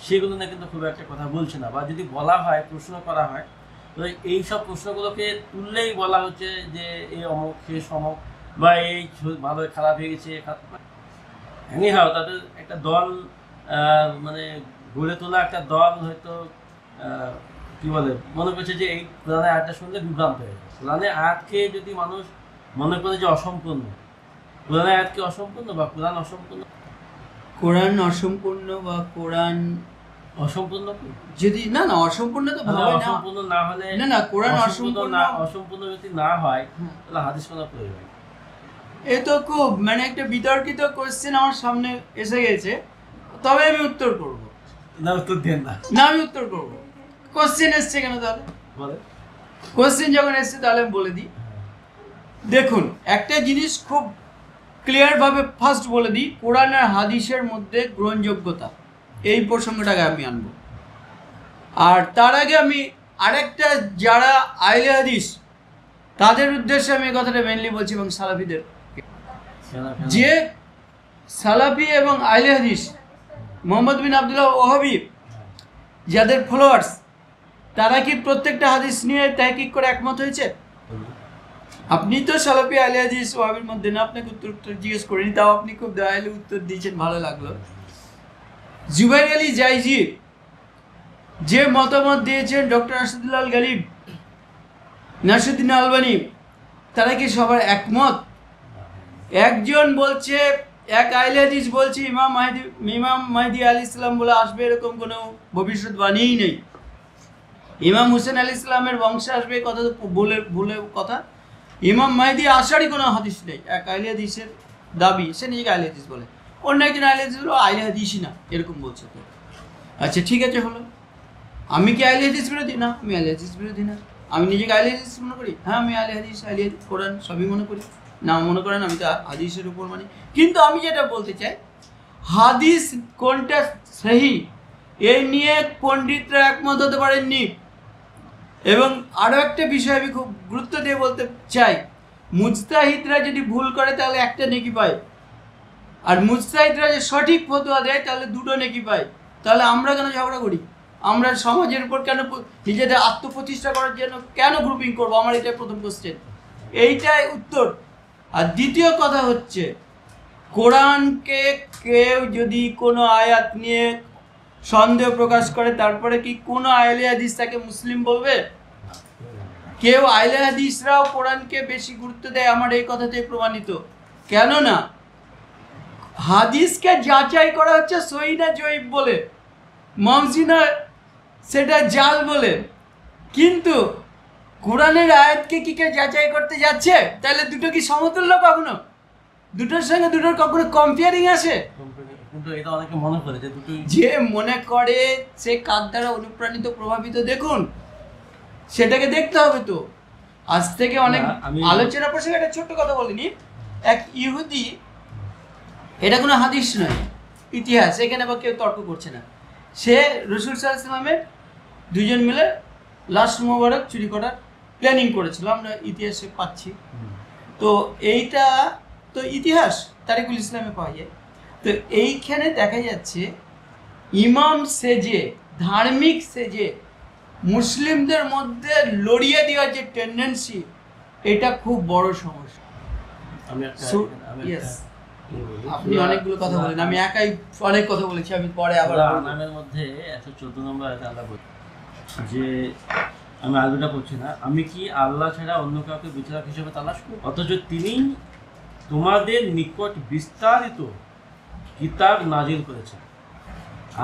সেগুলো নিয়ে কিন্তু খুব একটা কথা বলছে না। বা যদি বলা হয়, প্রশ্ন করা হয়, তো এই সব প্রশ্নগুলোকে তুললেই বলা হচ্ছে যে এই অমুক, সে সমক, বা এই ভালো খারাপ হয়ে গেছে। এনিহাও তাদের একটা দল মানে গড়ে তোলা একটা দল হয়তো কি বলে মনে করছে যে এই কোরআনের আয়াতটা শুনলে বিভ্রান্ত হয়ে যায়। কোরআনের আয়াতকে যদি মানুষ মনে করে যে অসম্পূর্ণ, কোরআনের আয়াতকে অসম্পূর্ণ বা কোরআন অসম্পূর্ণ, কোরআন অসম্পূর্ণ বা কোরআন অসম্পূর্ণ যদি না অসম্পূর্ণ তো ভালো না, অসম্পূর্ণ না হলে না কোরআন অসম্পূর্ণ যদি না হয় তাহলে হাদিস কোন প্রয়োজন? এ তো খুব মানে একটা বিতর্কিত কোশ্চেন আমার সামনে এসে গেছে, তবে আমি উত্তর করব না। উত্তর দেন না। না, আমি উত্তর করব। কোশ্চেন এসছে কেন তাহলে বলে? কোশ্চেন যখন এসছে তাহলে আমি বলে দিই। দেখুন, একটা জিনিস খুব ক্লিয়ার ভাবে ফার্স্ট বলে দিই, কোরআন আর হাদিসের মধ্যে গ্রহণযোগ্যতা, এই প্রসঙ্গটাকে আমি আনবো। আর তার আগে আমি আরেকটা, যারা আহলে হাদিস তাদের উদ্দেশ্যে আমি এই কথাটা মেনলি বলছি, এবং সালাফিদের, যে সালাফি এবং আহলে হাদিস মোহাম্মদ বিন আব্দুল্লাহ ওয়াহাবি যাদের ফলোয়ার্স, তারা কি প্রত্যেকটা হাদিস নিয়ে তাহকিক করে একমত হয়েছে? আপনি তো সালাফি আহলে হাদিস ওয়াহাবির মধ্যে না, আপনাকে উত্তর জিজ্ঞেস করিনি, তাও আপনি খুব দয়ালু উত্তর দিয়েছেন, ভালো লাগলো। জুবাইর আলী জাইজি যে মতামত দিয়েছেন, ডক্টর আসাদুল্লাহ গালিব, নাসিরউদ্দিন আলবানী, তারা কি সবার একমত? একজন বলছে, এক আহলে হাদিস বলছে ইমাম মাহদি আলাইহিস সালাম বলে আসবে, এরকম কোনো ভবিষ্যৎবাণীই নেই। ইমাম হুসেন আলাইহিস সালামের বংশে আসবে, কথা তো ভুলে কথা। ইমাম মাহদি আসারই কোনো হাদিস নেই। এক আহলে হাদিসের দাবি, সে নিজেকে আহলে হাদিস বলে, অন্য একজন আহলে হাদিস বলে আহলে হাদিসই না, এরকম বলছে। তো আচ্ছা ঠিক আছে, হলো। আমি কি আহলে হাদিস বিরোধী? না, আমি আহলে হাদিস বিরোধী না। আমি নিজেকে আহলে হাদিস মনে করি? হ্যাঁ, আমি আহলে হাদিস, কোরআন সবই মনে করি। না মনে করেন আমি তো হাদিসের উপর মানি। কিন্তু আমি যেটা বলতে চাই, হাদিস কোনটা সহি এই নিয়ে পণ্ডিতরা একমত হতে পারেননি। এবং আরও একটা বিষয় আমি খুব গুরুত্ব দিয়ে বলতে চাই, মুজতাহিদরা যদি ভুল করে তাহলে একটা নেকি পায়, আর মুজতাহিদরা যে সঠিক ফতোয়া দেয় তাহলে দুটো নেকি পায়। তাহলে আমরা কেন ঝগড়া করি? আমরা সমাজের উপর কেন নিজেদের আত্মপ্রতিষ্ঠা করার জন্য কেন গ্রুপিং করবো? আমার এটাই প্রথম কোশ্চেন, এইটাই উত্তর। আর দ্বিতীয় কথা হচ্ছে, কোরআনকে কেউ যদি কোনো আয়াত নিয়ে সন্দেহ প্রকাশ করে, তারপরে কি কোনো আহলে হাদিস তাকে মুসলিম বলবে? কেউ আহলে হাদিসরাও কোরআনকে বেশি গুরুত্ব দেয়, আমার এই কথাতে প্রমাণিত। কেননা হাদিসকে যাচাই করা হচ্ছে সহিহ না জয়ীফ বলে, মওযু না সেটা জাল বলে। কিন্তু কোরআনের আয়াতকে কি কেউ যাচাই করতে যাচ্ছে? তাহলে দুটো কি সমতুল্য? কখনো দুটোর সঙ্গে দুটোর কখনো কম্পেয়ারিং আসে? যে মনে করে সে কার দ্বারা অনুপ্রাণিত প্রভাবিত, দেখুন সেটাকে দেখতে হবে। তো আজ থেকে অনেক আলোচনা প্রসঙ্গে একটা ছোট্ট কথা বলিনি। এক ইহুদি, এটা কোনো হাদিস নয়, ইতিহাস, এখানে বা কেউ তর্ক করছে না, সে রাসূল সাল্লাল্লাহু আলাইহি ওয়াসাল্লামের দুজন মিলে লাশ মুবারক চুরি করার প্ল্যানিং করেছিল, আমরা ইতিহাসে পাচ্ছি। তো এইটা তো ইতিহাস তারিকুল ইসলামে পাওয়া যায়। তো এইখানে দেখা যাচ্ছে ইমাম সেজে, ধার্মিক সেজে মুসলিমদের মধ্যে লড়িয়ে দেওয়ার যে টেন্ডেন্সি, এটা খুব বড় সমস্যা। আপনি অনেকগুলো কথা বলেন, আমি একাই অনেক কথা বলেছি, আমি পরে আবার নামের মধ্যে 114 নম্বর আয়াতে আল্লাহ বলছে যে, আমি আলুটা করছি না, আমি কি আল্লাহ ছাড়া অন্য কাউকে বিচারক হিসেবে তালাশ করি, অথচ তিনি তোমাদের নিকট বিস্তারিত কিতাব নাজিল করেছেন,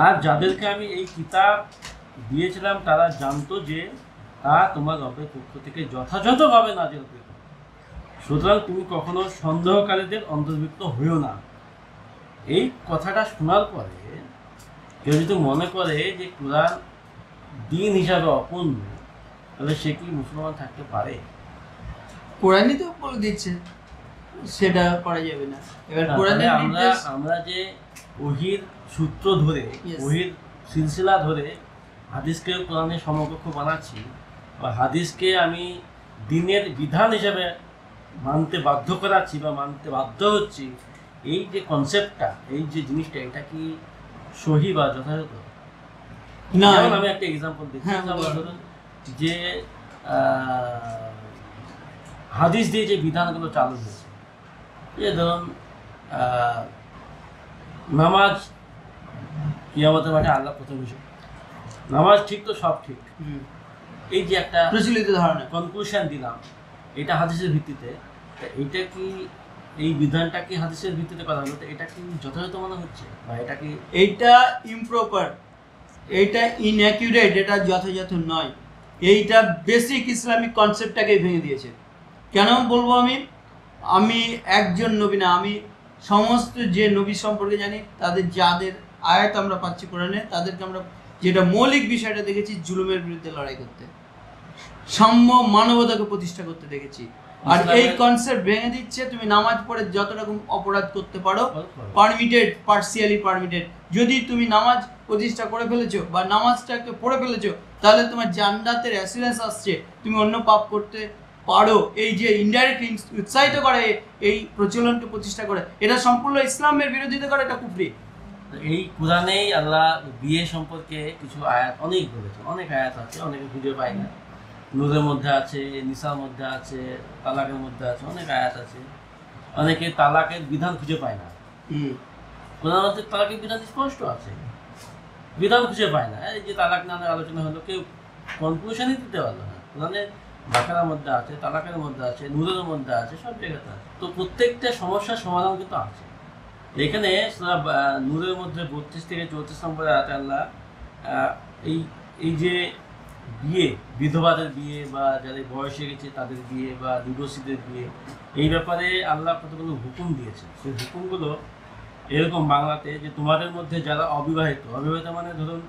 আর যাদেরকে আমি এই কিতাব দিয়েছিলাম তারা জানতো যে তা তোমার রবের পক্ষ থেকে যথাযথভাবে নাজিল করেছে। সুতরাং তুমি কখনো সন্দেহকারীদের অন্তর্ভুক্ত হইও না। এই কথাটা শোনার পরে কেউ যদি মনে করে যে কোরআন দিন হিসাবে অপূর্ণ, তাহলে সে কি মুসলমান থাকতে পারে? কোরআনই তো বলে দিচ্ছে সেটা করা যাবে না। এবার কোরআনের আমরা যে ওহীর সূত্র ধরে, ওহীর সিলসিলা ধরে হাদিসকে কোরআনের সমকক্ষ বানাচ্ছি, বা হাদিসকে আমি দিনের বিধান হিসাবে মানতে বাধ্য করাচ্ছি বা মানতে বাধ্য হচ্ছি, এই যে কনসেপ্টটা, এই যে জিনিসটা, এটা কি সহি বা যথাযথ? না। আমি একটা এক্সাম্পল দিচ্ছি, ধরুন যে হাদিস দিয়ে যে বিধানগুলো চালু হয়েছে, যে ধরুন নামাজ কিয়ামতের মাঠে আল্লাহ প্রথম বিষয়, নামাজ ঠিক তো সব ঠিক, এই যে একটা প্রচলিত ধারণা, কনক্লুশন দিলাম, এটা হাদিসের ভিত্তিতে, এইটা কি, এই বিধানটা কি হাদিসের ভিত্তিতে করা হলো, এটা কি যথাযথ মনে হচ্ছে, বা এটা কি, এইটা ইমপ্রপার, এইটা ইনঅ্যাকুরেট, এটা যথাযথ নয়। এইটা বেসিক ইসলামিক কনসেপ্টটাকে ভেঙে দিয়েছে। কেন বলবো আমি একজন নবী না, আমি সমস্ত যে নবী সম্পর্কে জানি, তাদের যাদের আয়াত আমরা পাচ্ছি কোরআনে, তাদেরকে আমরা যেটা মৌলিক বিষয়টা দেখেছি, জুলুমের বিরুদ্ধে লড়াই করতে, সাম্য মানবতাকে প্রতিষ্ঠা করতে দেখেছি। আর এই কনসেপ্ট ভেঙে দিচ্ছে। তুমি নামাজ পড়ে যত রকম অপরাধ করতে পারো, পারমিটেড, পার্সিয়ালি পারমিটেড। যদি তুমি নামাজ প্রতিষ্ঠা করে ফেলেছো বা নামাজটাকে পড়ে ফেলেছো, তাহলে তোমার জান্নাতের অ্যাসুরেন্স আসছে, তুমি অন্য পাপ করতে পারো। এই যে ইনডাইরেক্ট উৎসাহিত করে, এই প্রচলনকে প্রতিষ্ঠা করে, এটা সম্পূর্ণ ইসলামের বিরোধিতা করে, এটা কুফরি। এই কোরআনেই আল্লাহ বিয়ে সম্পর্কে কিছু আয়াত অনেক বলেছেন, অনেক আয়াত আছে, অনেকে খুঁজে পায় না। নূরের মধ্যে আছে, নিসার মধ্যে আছে, তালাকের মধ্যে আছে, অনেক আয়াত আছে। অনেকে তালাকের বিধান খুঁজে পায় না। কোরআন মধ্যে তালাকের বিধান স্পষ্ট আছে, বিধান খুঁজে পায় না। এই যে তালাক নামে আলোচনা হলো, কেউ কনক্লুশনই দিতে পারলো না। কোরআনের বাকারার মধ্যে আছে, তালাকের মধ্যে আছে, নূরের মধ্যে আছে, সব জায়গাতে আছে। তো প্রত্যেকটা সমস্যার সমাধান কিন্তু আছে। এখানে নূরের মধ্যে 32 থেকে 34 নম্বর আয়াতে আল্লাহ এই যে বিয়ে, বিধবাদের বিয়ে বা যাদের বয়স হয়ে গেছে তাদের বিয়ে বা ডিভোর্সিদের বিয়ে, এই ব্যাপারে আল্লাহ কতগুলো হুকুম দিয়েছে। সেই হুকুমগুলো এরকম বাংলাতে, যে তোমাদের মধ্যে যারা অবিবাহিত, অবিবাহিত মানে ধরুন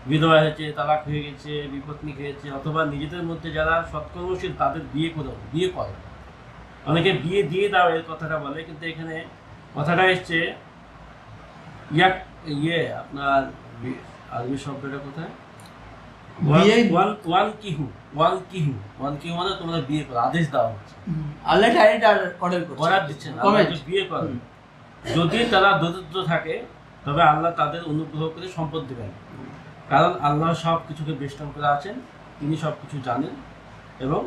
বিধবা হয়েছে, তালাক হয়ে গেছে, বিপত্নী হয়েছে, অথবা নিজেদের মধ্যে যারা সৎকর্মশীল, তাদের বিয়ে করো। অনেকে বিয়ে দিয়ে দাও এর কথাটা বলে, কিন্তু এখানে কথাটা এসছে আপনার আরবি শব্দটা কোথায়, ওয়ান কিহু মানে তোমরা বিয়ে করো, আদেশ দেওয়া হচ্ছে। আল্লাহ ডাইরেক্ট অর্ডার দিচ্ছেন বিয়ে করো। যদি তারা দরিদ্র থাকে, তবে আল্লাহ তাদের অনুগ্রহ করে সম্পদ দেবেন, কারণ আল্লাহ সব কিছুকে বেষ্টন করে আছেন, তিনি সব কিছু জানেন। এবং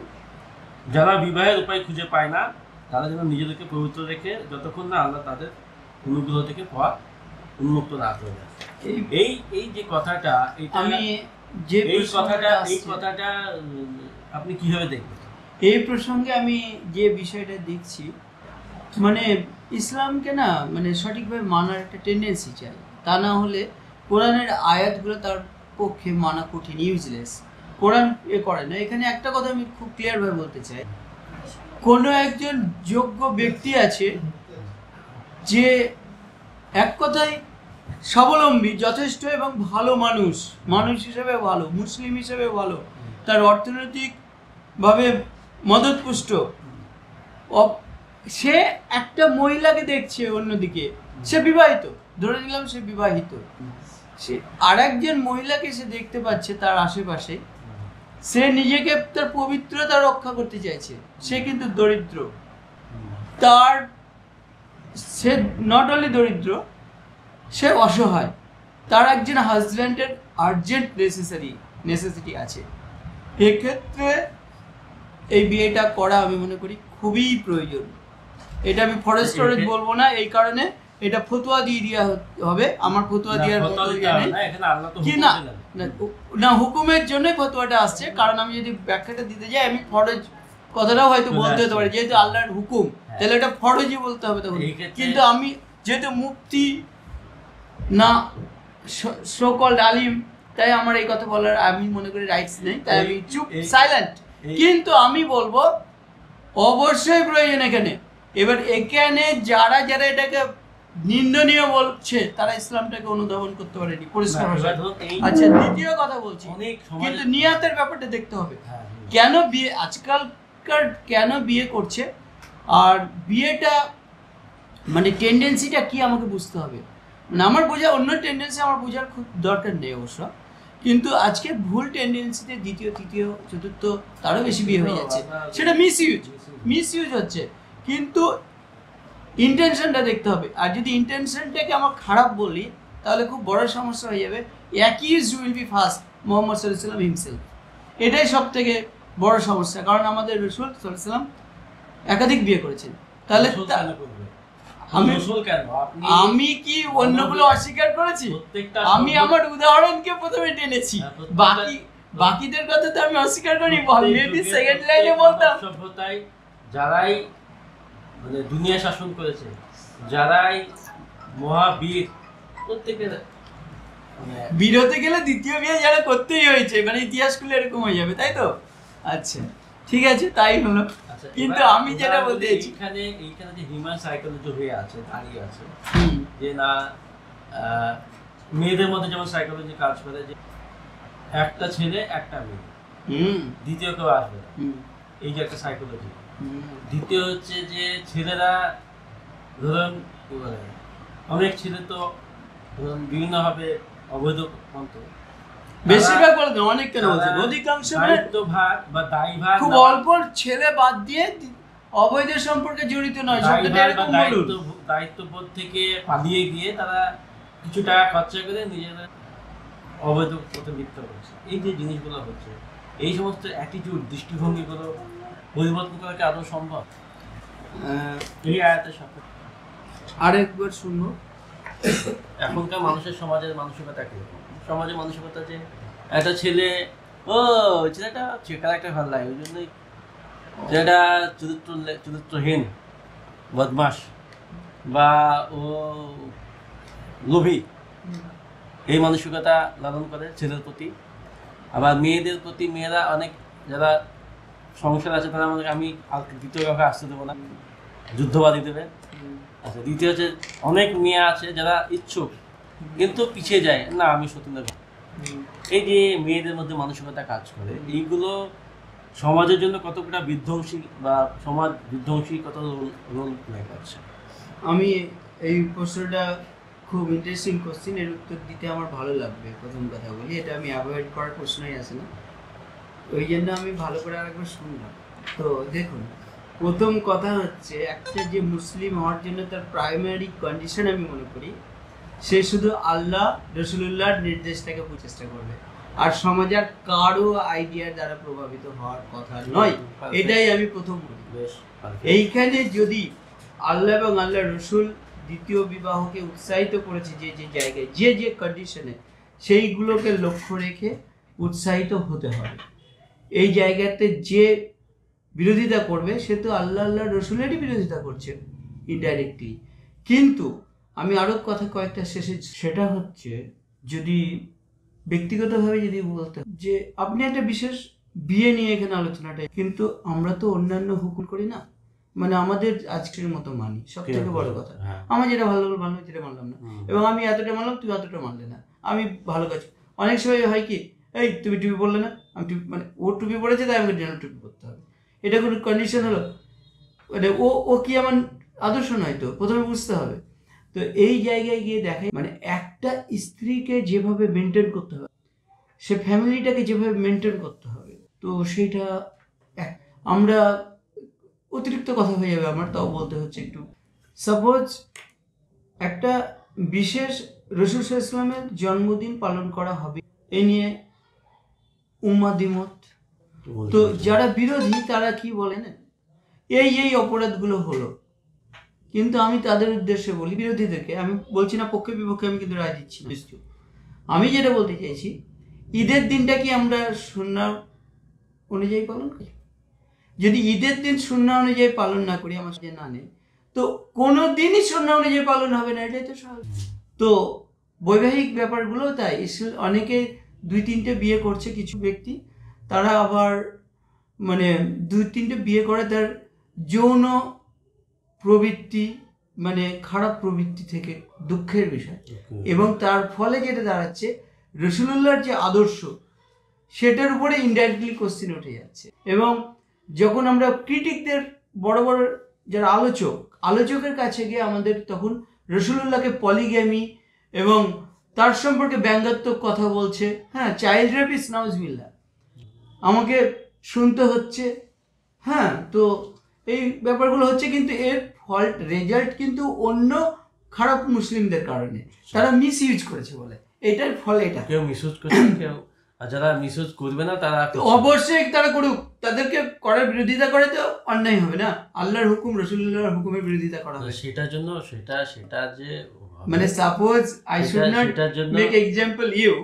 যারা বিবাহের উপায় খুঁজে পায় না, তারা যেন নিজেদেরকে পবিত্র রেখে, যতক্ষণ না আল্লাহ তাদের অনুগ্রহ থেকে পথ উন্মুক্ত না করে দেয়। এই যে কথাটা, এই কথাটা আপনি কিভাবে দেখবেন? এই প্রসঙ্গে আমি যে বিষয়টা দেখছি, মানে ইসলামকে না, মানে সঠিকভাবে মানার একটা টেন্ডেন্সি চাই। তা না হলে কোরআনের আয়াতগুলো তার পক্ষে মানা কঠিন, ইউজলেস। কোরআন করে না। এখানে একটা কথা আমি খুব ক্লিয়ারভাবে বলতে চাই, কোনো একজন যোগ্য ব্যক্তি আছে যে এক কথায় স্বাবলম্বী, যথেষ্ট এবং ভালো মানুষ হিসেবে ভালো, মুসলিম হিসেবে ভালো, তার অর্থনৈতিকভাবে মদতপুষ্ট, সে একটা মহিলাকে দেখছে, অন্যদিকে সে বিবাহিত, ধরে নিলাম সে বিবাহিত, সে আর একজন মহিলাকে সে দেখতে পাচ্ছে তার আশেপাশে, সে নিজেকে তার পবিত্রতা রক্ষা করতে চাইছে, সে কিন্তু দরিদ্র, তার সে নট অনলি দরিদ্র, সে অসহায়, তার একজন হাজব্যান্ডের আর্জেন্ট নেসেসিটি আছে, এক্ষেত্রে এই বিয়েটা করা আমি মনে করি খুবই প্রয়োজন। এটা আমি ফরেস্ট স্টোরেজ বলবো না, এই কারণে এটা ফতোয়া দিয়ে দেওয়া হবে, আমার ফতোয়া দেওয়ার মতো ইয়ে নেই কি না, না হুকুমের জন্যই ফতোয়াটা আসছে। কারণ আমি যদি ব্যাখ্যাটা দিতে যাই, আমি ফরজ কথাটাও হয়তো বলতে হতে পারে, যেহেতু আল্লাহর হুকুম তাহলে এটা ফরজই বলতে হবে তখন। কিন্তু আমি যেহেতু মুফতি না সকল আলিম, তাই আমার এই কথা বলার আমি মনে করি রাইটস নেই, তাই আমি চুপ সাইলেন্ট। কিন্তু আমি বলবো অবশ্যই প্রয়োজন এখানে। এবার এখানে যারা যারা এটাকে নিন্দনীয় বলছে তারা ইসলামটাকে অনুধাবন করতে পারেনি পরিষ্কার ভাষায়। আচ্ছা, দ্বিতীয় কথা বলছি, কিন্তু নিয়াতের ব্যাপারটা দেখতে হবে। কেন বিয়ে আজকালকার কেন বিয়ে করছে, আর বিয়েটা মানে টেন্ডেন্সিটা কি আমাকে বুঝতে হবে। মানে আমার বোঝা অন্য টেন্ডেন্সি আমার বোঝার খুব দরকার নেই অবশ্য, কিন্তু আজকে ভুল টেন্ডেন্সিতে দ্বিতীয় তৃতীয় চতুর্থ তারও বেশি বিয়ে হয়ে যাচ্ছে, সেটা মিসইউজ হচ্ছে। কিন্তু ইন্টেনশনটা দেখতে হবে, আর যদি ইন্টেনশনটাকে আমার খারাপ বলি তাহলে খুব বড় সমস্যা হয়ে যাবে। Accused will be first Muhammad সাল্লাল্লাহু আলাইহি ওয়াসাল্লাম হিমসেলফ, এটাই সব থেকে বড় সমস্যা। কারণ আমাদের রাসূল সাল্লাল্লাহু আলাইহি ওয়াসাল্লাম একাধিক বিয়ে করেছেন, তাহলে আমি কি অন্যগুলো অস্বীকার করেছি? আমি আমার উদাহরণকে প্রথমে টেনেছি, বাকিদের কথা তো আমি অস্বীকার করি, মেবি সেকেন্ড লাইনে বলতাম। সভ্যতায় যারাই মানে দুনিয়া শাসন করেছে, যারাই মহাবীর, প্রত্যেকের বীর হতে গেলে দ্বিতীয় বিয়ে যারা করতেই হয়েছে, মানে ইতিহাসগুলো এরকম হয়ে যাবে, তাই তো? আচ্ছা ঠিক আছে, তাই হলো। কিন্তু আমি যেটা বলতে চাইছি, এইখানে যে হিউম্যান সাইকোলজি হয়ে আছে, দাঁড়িয়ে আছে যে না, মেয়েদের মধ্যে যেমন সাইকোলজি কাজ করে যে একটা ছেলে একটা মেয়ে, দ্বিতীয় কেউ আসবে, এই যে একটা সাইকোলজি। দ্বিতীয় হচ্ছে যে ছেলেরা ধরুন অনেক ছেলে তো ধরুন বিভিন্নভাবে অবৈধ মন্ত্র, বেশিরভাগ বলতে অনেক কেন বলছে, অধিকাংশ দায়িত্বভাগ বা দায়ভার খুব অল্প ছেলে বাদ দিয়ে অবৈধ সম্পর্কে জড়িত নয়, দায়িত্ববোধ থেকে পালিয়ে গিয়ে তারা কিছু টাকা খরচা করে নিজেদের অবৈধ পথে লিপ্ত করছে। এই যে জিনিসগুলো হচ্ছে, এই সমস্ত অ্যাটিটিউড, দৃষ্টিভঙ্গিগুলো পরিবর্তন করা কি আদৌ সম্ভব? এই আয়াতের সাথে আরেকবার শুনবো। এখনকার মানুষের সমাজের মানসিকতা কিরকম? সমাজের মানসিকতা যে একটা ছেলে, ও ছেলেটা ক্যারেক্টার ভালো লাগে, ওই জন্যই ছেলেটা চরিত্রহীন, বদমাস বা ও লোভী, এই মানসিকতা লালন করে ছেলের প্রতি। আবার মেয়েদের প্রতি, মেয়েরা অনেক যারা সংসার আছে তারা আমাদের, আমি দ্বিতীয় কাউকে আসতে দেবো না, যুদ্ধবাদী দেবে। আচ্ছা, দ্বিতীয় হচ্ছে অনেক মেয়ে আছে যারা ইচ্ছুক কিন্তু পিছিয়ে যায় না, আমি সত্যি নেব। এই যে মেয়েদের মধ্যে মানসিকতা কাজ করে, এইগুলো সমাজের জন্য কতটা বিধ্বংসী বা সমাজ বিধ্বংসী কত রোল প্লে করছে? আমি এই প্রশ্নটা খুব ইন্টারেস্টিং কোশ্চেন, এর উত্তর দিতে আমার ভালো লাগবে। প্রথম কথা বলি, এটা আমি অ্যাভয়েড করার প্রশ্নই আসে না, ওই জন্য আমি ভালো করে আরেকবার শুনলাম। তো দেখুন, প্রথম কথা হচ্ছে, একটা যে মুসলিম হওয়ার জন্য তার প্রাইমারি কন্ডিশন আমি মনে করি সে শুধু আল্লাহ রসুলুল্লাহর নির্দেশটাকে প্রচেষ্টা করবে, আর সমাজের কারো আইডিয়ার দ্বারা প্রভাবিত হওয়ার কথা নয়, এটাই আমি প্রথম বলি। এইখানে যদি আল্লাহ এবং আল্লাহ রসুল দ্বিতীয় বিবাহকে উৎসাহিত করেছে যে যে জায়গায় যে যে কন্ডিশনে, সেইগুলোকে লক্ষ্য রেখে উৎসাহিত হতে হবে। এই জায়গাতে যে বিরোধিতা করবে সে তো আল্লাহ রসুলেরই বিরোধিতা করছে ইনডাইরেক্টলি। কিন্তু আমি আরও কথা কয়েকটা শেষে, সেটা হচ্ছে যদি ব্যক্তিগতভাবে যদি বলতে যে আপনি একটা বিশেষ বিয়ে নিয়ে এখানে আলোচনাটা, কিন্তু আমরা তো অন্যান্য হুকুম করি না, মানে আমাদের আজকের মতো মানি, সব থেকে বড় কথা আমার যেটা ভালো লাগলো ভালো, যেটা মানলাম না, এবং আমি এতটা মানলাম তুই এতটা মানলে না, আমি ভালো কাজ। অনেক সময় হয় কি, এই তুমি টুপি পড়লে না, আমি টুপি, মানে ও টুপি পড়েছে তাই আমাকে যেন টুপি পড়তে হবে, এটা কোনো কন্ডিশন হলো? মানে ও কি আমার আদর্শ নয়, তো প্রথমে বুঝতে হবে। তো এই জায়গায় গিয়ে দেখাই, মানে একটা স্ত্রীকে যেভাবে মেনটেন করতে হবে, সে ফ্যামিলিটাকে যেভাবে মেনটেন করতে হবে, তো সেইটা আমরা অতিরিক্ত কথা হয়ে যাবে আমার, তাও বলতে হচ্ছে একটু সাপোজ একটা বিশেষ রাসূল সাল্লাল্লাহু আলাইহি ওয়াসাল্লামের জন্মদিন পালন করা হবে, এ নিয়ে উম্মাদিমত। তো যারা বিরোধী তারা কি বলেন, এই অপরাধগুলো হলো, কিন্তু আমি তাদের উদ্দেশ্যে বলি, বিরোধীদেরকে আমি বলছি না পক্ষে বিপক্ষে, আমি কিন্তু রায় দিচ্ছি না। আমি যেটা বলতে চাইছি, ঈদের দিনটা কি আমরা সুন্নাহ অনুযায়ী পালন করি? যদি ঈদের দিন সুন্নাহ অনুযায়ী পালন না করি, আমার যে না নেই, তো কোনো দিনই সুন্নাহ অনুযায়ী পালন হবে না, এটাই তো স্বাভাবিক। তো বৈবাহিক ব্যাপারগুলো তাই, অনেকে 2-3টে বিয়ে করছে, কিছু ব্যক্তি তারা আবার মানে 2-3টে বিয়ে করে তার যৌন প্রবৃত্তি মানে খারাপ প্রবৃত্তি থেকে, দুঃখের বিষয়। এবং তার ফলে যেটা দাঁড়াচ্ছে, রাসূলুল্লাহর যে আদর্শ সেটার উপরে ইনডাইরেক্টলি কোশ্চেন উঠে যাচ্ছে। এবং যখন আমরা ক্রিটিকদের, বড় বড় যারা আলোচকের কাছে গিয়ে আমাদের তখন রাসূলুল্লাহকে পলিগ্যামি এবং তার সম্পর্কে ব্যঙ্গাত্মক কথা বলছে, হ্যাঁ, চাইল্ড রেপিস্ট, নাউজুবিল্লাহ, আমাকে শুনতে হচ্ছে। হ্যাঁ, তো এই ব্যাপারগুলো হচ্ছে, কিন্তু এর ফল্ট রেজাল্ট কিন্তু অন্য খারাপ মুসলিমদের কারণে, তারা মিস ইউজ করেছে বলে, এটার ফলে এটা কেউ মিস ইউজ করছে, কেউ, আর যারা মিস ইউজ করবে না তারা অবশ্যই তারা করুক, তাদেরকে করার বিরোধিতা করে তো অন্যায় হবে না। আল্লাহর হুকুম, রাসূলুল্লাহর হুকুমের বিরোধিতা করা হবে, সেটার জন্য সেটা যে মানে suppose I should not make example you,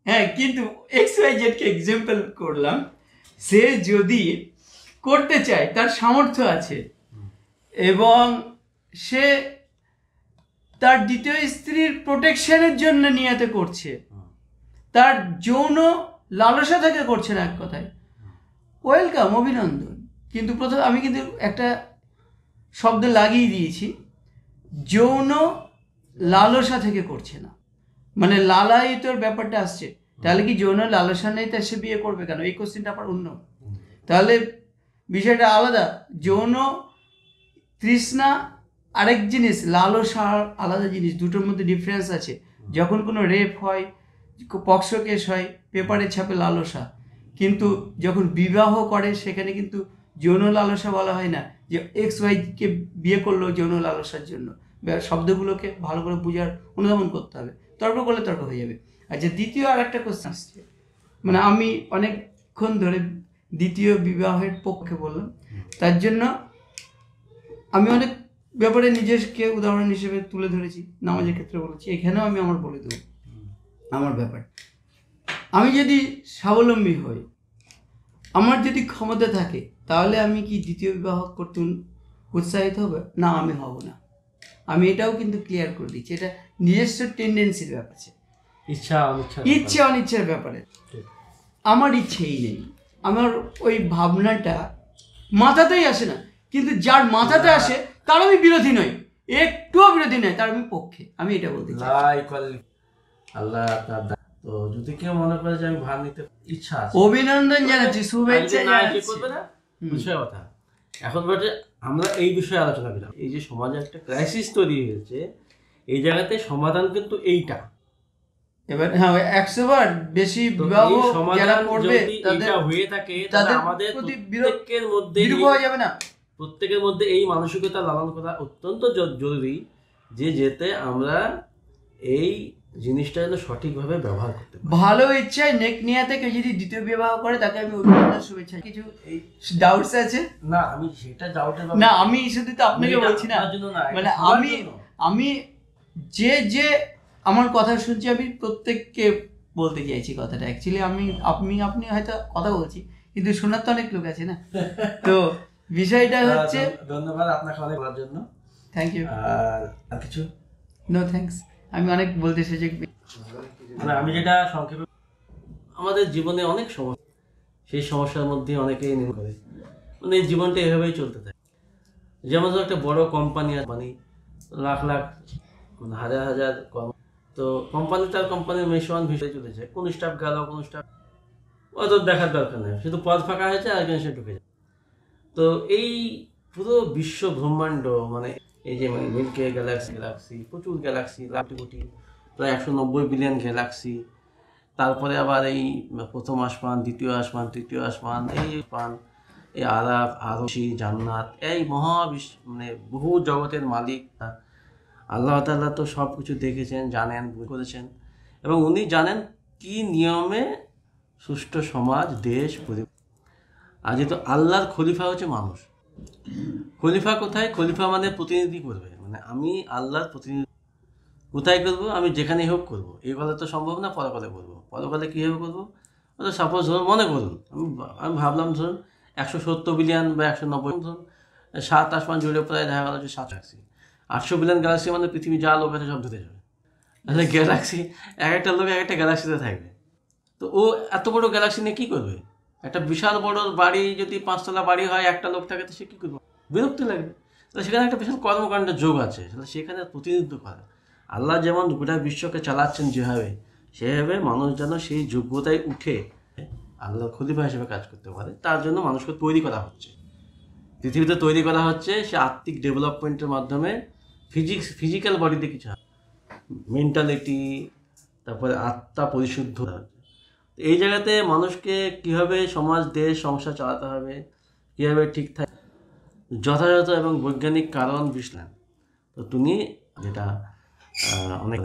হ্যাঁ, কিন্তু XYZ কে এক্সাম্পল করলাম, সে যদি করতে চায়, তার সামর্থ্য আছে এবং সে তার দ্বিতীয় স্ত্রীর প্রোটেকশনের জন্য নিয়তে করছে, তার যৌন লালসা থেকে করছে না, এক কথায় ওয়েলকাম, অভিনন্দন। কিন্তু প্রথম আমি কিন্তু একটা শব্দ লাগিয়ে দিয়েছি, যৌন লালসা থেকে করছে না, মানে লালায়িতর ব্যাপারটা আসছে। তাহলে কি যৌন লালসা নেই, তা সে বিয়ে করবে কেন? এই কোশ্চেনটা আবার অন্য, তাহলে বিষয়টা আলাদা। যৌন তৃষ্ণা আরেক জিনিস, লালসা আলাদা জিনিস, দুটোর মধ্যে ডিফারেন্স আছে। যখন কোনো রেপ হয়, পক্সো কেস হয়, পেপারে ছাপে লালসা, কিন্তু যখন বিবাহ করে সেখানে কিন্তু যৌন লালসা বলা হয় না যে XY কে বিয়ে করলো যৌন লালসার জন্য। শব্দগুলোকে ভালো করে বোঝার অনুধাবন করতে হবে, তর্ক করলে তর্ক হয়ে যাবে। আচ্ছা, দ্বিতীয় আর একটা কোশ্চেন আসছে, মানে আমি অনেকক্ষণ ধরে দ্বিতীয় বিবাহের পক্ষে বললাম, তার জন্য আমি অনেক ব্যাপারে নিজেকে উদাহরণ হিসেবে তুলে ধরেছি, নামাজের ক্ষেত্রে বলেছি, এখানেও আমি আমার বলে দেবো আমার ব্যাপার। আমি যদি স্বাবলম্বী হই, আমার যদি ক্ষমতা থাকে, তাহলে আমি কি দ্বিতীয় বিবাহ করতে উৎসাহিত হবে? না, আমি হব না। আমি এটাও কিন্তু ক্লিয়ার করে দিচ্ছি, এটা নিজস্ব টেন্ডেন্সির ব্যাপার আছে, ইচ্ছা অনিচ্ছার ব্যাপারে। আমার ইচ্ছেই নেই, আমার ওই ভাবনাটা মাথাতেই আসে না, কিন্তু যার মাথাতে আসে তার আমি বিরোধী নই, একটুও বিরোধী নয়, তার আমি পক্ষে। আমি এটা বলতে চাই। আল্লাহ আপনার, তো যদি কেউ মনে করে যে আমি ভাগ নিতে ইচ্ছা আছে, অভিনন্দন জানাচ্ছি, শুভেচ্ছা জানাচ্ছি, করবে না, বিষয় কথা। এখন বলতে আমরা এই বিষয়ে আলোচনা করলাম, এই যে সমাজে একটা ক্রাইসিস তৈরি হয়েছে, এই জায়গাতে সমাধান কিন্তু এইটা। এবার হ্যাঁ, 100 বার বেশি বিবাহ যারা করবে তাদের হয়ে থাকে, তাদের আমাদের প্রত্যেকের মধ্যে হয়ে যাবে না, প্রত্যেকের মধ্যে এই মানসিকতা লালন করা অত্যন্ত জরুরি, যে যেতে আমরা এই জিনিসটা যেন সঠিকভাবে ব্যবহার করতে পারি। ভালো ইচ্ছায় নেক নিয়াতে কেউ যদি দ্বিতীয় বিবাহ করে, তাকে আমি অভিনন্দন, শুভেচ্ছা। কিছু ডাউটস আছে? না, আমি সেটা ডাউটের না, আমি শুধু তো আপনাকে বলছি না, মানে আমি যে আমার কথা শুনছি, আমি প্রত্যেককে বলতে চাইছি কথাটা। অ্যাকচুয়ালি আপনি হয়তো কথা বলছি, কিন্তু শোনার তো অনেক লোক আছে না, তো বিষয়টা হচ্ছে। ধন্যবাদ আপনাকে অনেক বলার জন্য, থ্যাংক ইউ। আর কিছু? নো থ্যাঙ্কস, আমি অনেক বলতে সুযোগ। মানে আমি যেটা সংক্ষেপে, আমাদের জীবনে অনেক সমস্যা, সেই সমস্যার মধ্যে অনেকেই নির্ভর করে, মানে এই জীবনটা এভাবেই চলতে থাকে। যেমন একটা বড় কোম্পানি, মানে লাখ লাখ মানে হাজার হাজার কর্ম, তো কোম্পানির মিশন ভিসে চলেছে, কোন স্টাফ গেল, কোন স্টাফ অত দেখার দরকার নেই, শুধু পদ ফাঁকা হয়েছে আর একজন সে ঢুকে যায়। তো এই পুরো বিশ্ব ব্রহ্মাণ্ড, মানে এই যে মিল্কি গ্যালাক্সি, প্রচুর গ্যালাক্সি, লাখ কোটি, প্রায় 190 বিলিয়ন গ্যালাক্সি, তারপরে আবার এই প্রথম আসমান, দ্বিতীয় আসমান, তৃতীয় আসমান, এই আসমান, এই আরাফ, আরশি, জান্নাত, এই মানে বহু জগতের মালিক আল্লাহ তাআলা তো সব কিছু দেখেছেন, জানেন, করেছেন, এবং উনি জানেন কি নিয়মে সুষ্ঠু সমাজ, দেশ, পরিবার। আর যেহেতু আল্লাহর খলিফা হচ্ছে মানুষ, খলিফা কোথায়? খলিফা মানে প্রতিনিধি করবে, মানে আমি আল্লাহর প্রতিনিধি কোথায় করবো? আমি যেখানেই হোক করবো। এই বলে তো সম্ভব না, পরকালে করবো। পরকালে কীভাবে করবো? সাপোজ ধরুন, মনে করুন আমি ভাবলাম ধরুন 170 বিলিয়ন বা 190, ধরুন 7 আসমান জুড়ে প্রায় দেখা গেল যে 800 বিলিয়ন গ্যালাক্সি, মানে পৃথিবী যা লোক আছে সব ধরে যাবে। তাহলে গ্যালাক্সি, এক একটা লোক এক একটা গ্যালাক্সিতে থাকবে। তো ও এত বড় গ্যালাক্সি নিয়ে কী করবে? একটা বিশাল বড় বাড়ি যদি 5তলা বাড়ি হয়, একটা লোক থাকে, তো সে কী করবে? বিরক্তি লাগবে। তাহলে সেখানে একটা বিশাল কর্মকাণ্ডের যোগ আছে, তাহলে সেখানে প্রতিনিধিত্ব করা। আল্লাহ যেমন গোটা বিশ্বকে চালাচ্ছেন যেভাবে, সেভাবে মানুষ যেন সেই যোগ্যতায় উঠে আল্লাহ খলিফা হিসেবে কাজ করতে পারে, তার জন্য মানুষকে তৈরি করা হচ্ছে, পৃথিবীতে তৈরি করা হচ্ছে। সে আত্মিক ডেভেলপমেন্টের মাধ্যমে ফিজিক্যাল বডিতে কিছু, মেন্টালিটি, তারপরে আত্মা পরিশুদ্ধ। এই জায়গাতে মানুষকে কীভাবে সমাজ, দেশ, সংসার চালাতে হবে, কীভাবে ঠিকঠাক যথাযথ এবং বৈজ্ঞানিক কারণ বিশ্লেষণ, তো তুমি যেটা অনেক,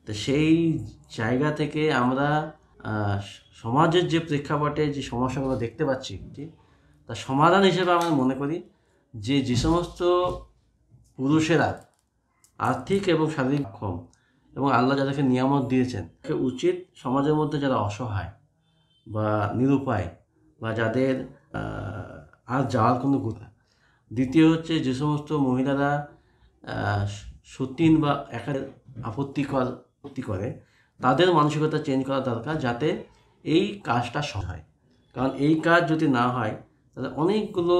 তো সেই জায়গা থেকে আমরা সমাজের যে প্রেক্ষাপটে যে সমস্যাগুলো দেখতে পাচ্ছি, তার সমাধান হিসেবে আমরা মনে করি যে সমস্ত পুরুষেরা আর্থিক এবং শারীরিক ক্ষম এবং আল্লাহ যাদেরকে নিয়ামত দিয়েছেন, উচিত সমাজের মধ্যে যারা অসহায় বা নিরুপায় বা যাদের আর যাওয়ার কোনো কথা। দ্বিতীয় হচ্ছে যে সমস্ত মহিলারা সতীন বা একার আপত্তি করে, তাদের মানসিকতা চেঞ্জ করা দরকার, যাতে এই কাজটা সহজ হয়। কারণ এই কাজ যদি না হয়, তাহলে অনেকগুলো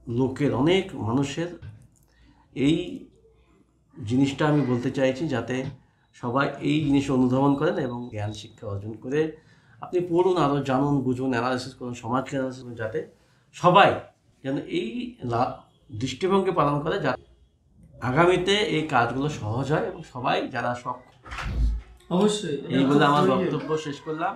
লোকের, অনেক মানুষের, এই জিনিসটা আমি বলতে চাইছি, যাতে সবাই এই জিনিস অনুধাবন করেন এবং জ্ঞান শিক্ষা অর্জন করে আপনি পড়ুন, আরও জানুন, বুঝুন, অ্যানালিসিস করুন, সমাজকে অ্যানালিসিস করুন, যাতে সবাই যেন এই দৃষ্টিভঙ্গি পালন করে, যাতে আগামীতে এই কাজগুলো সহজ হয় এবং সবাই যারা সব। অবশ্যই এই বলে আমার বক্তব্য শেষ করলাম।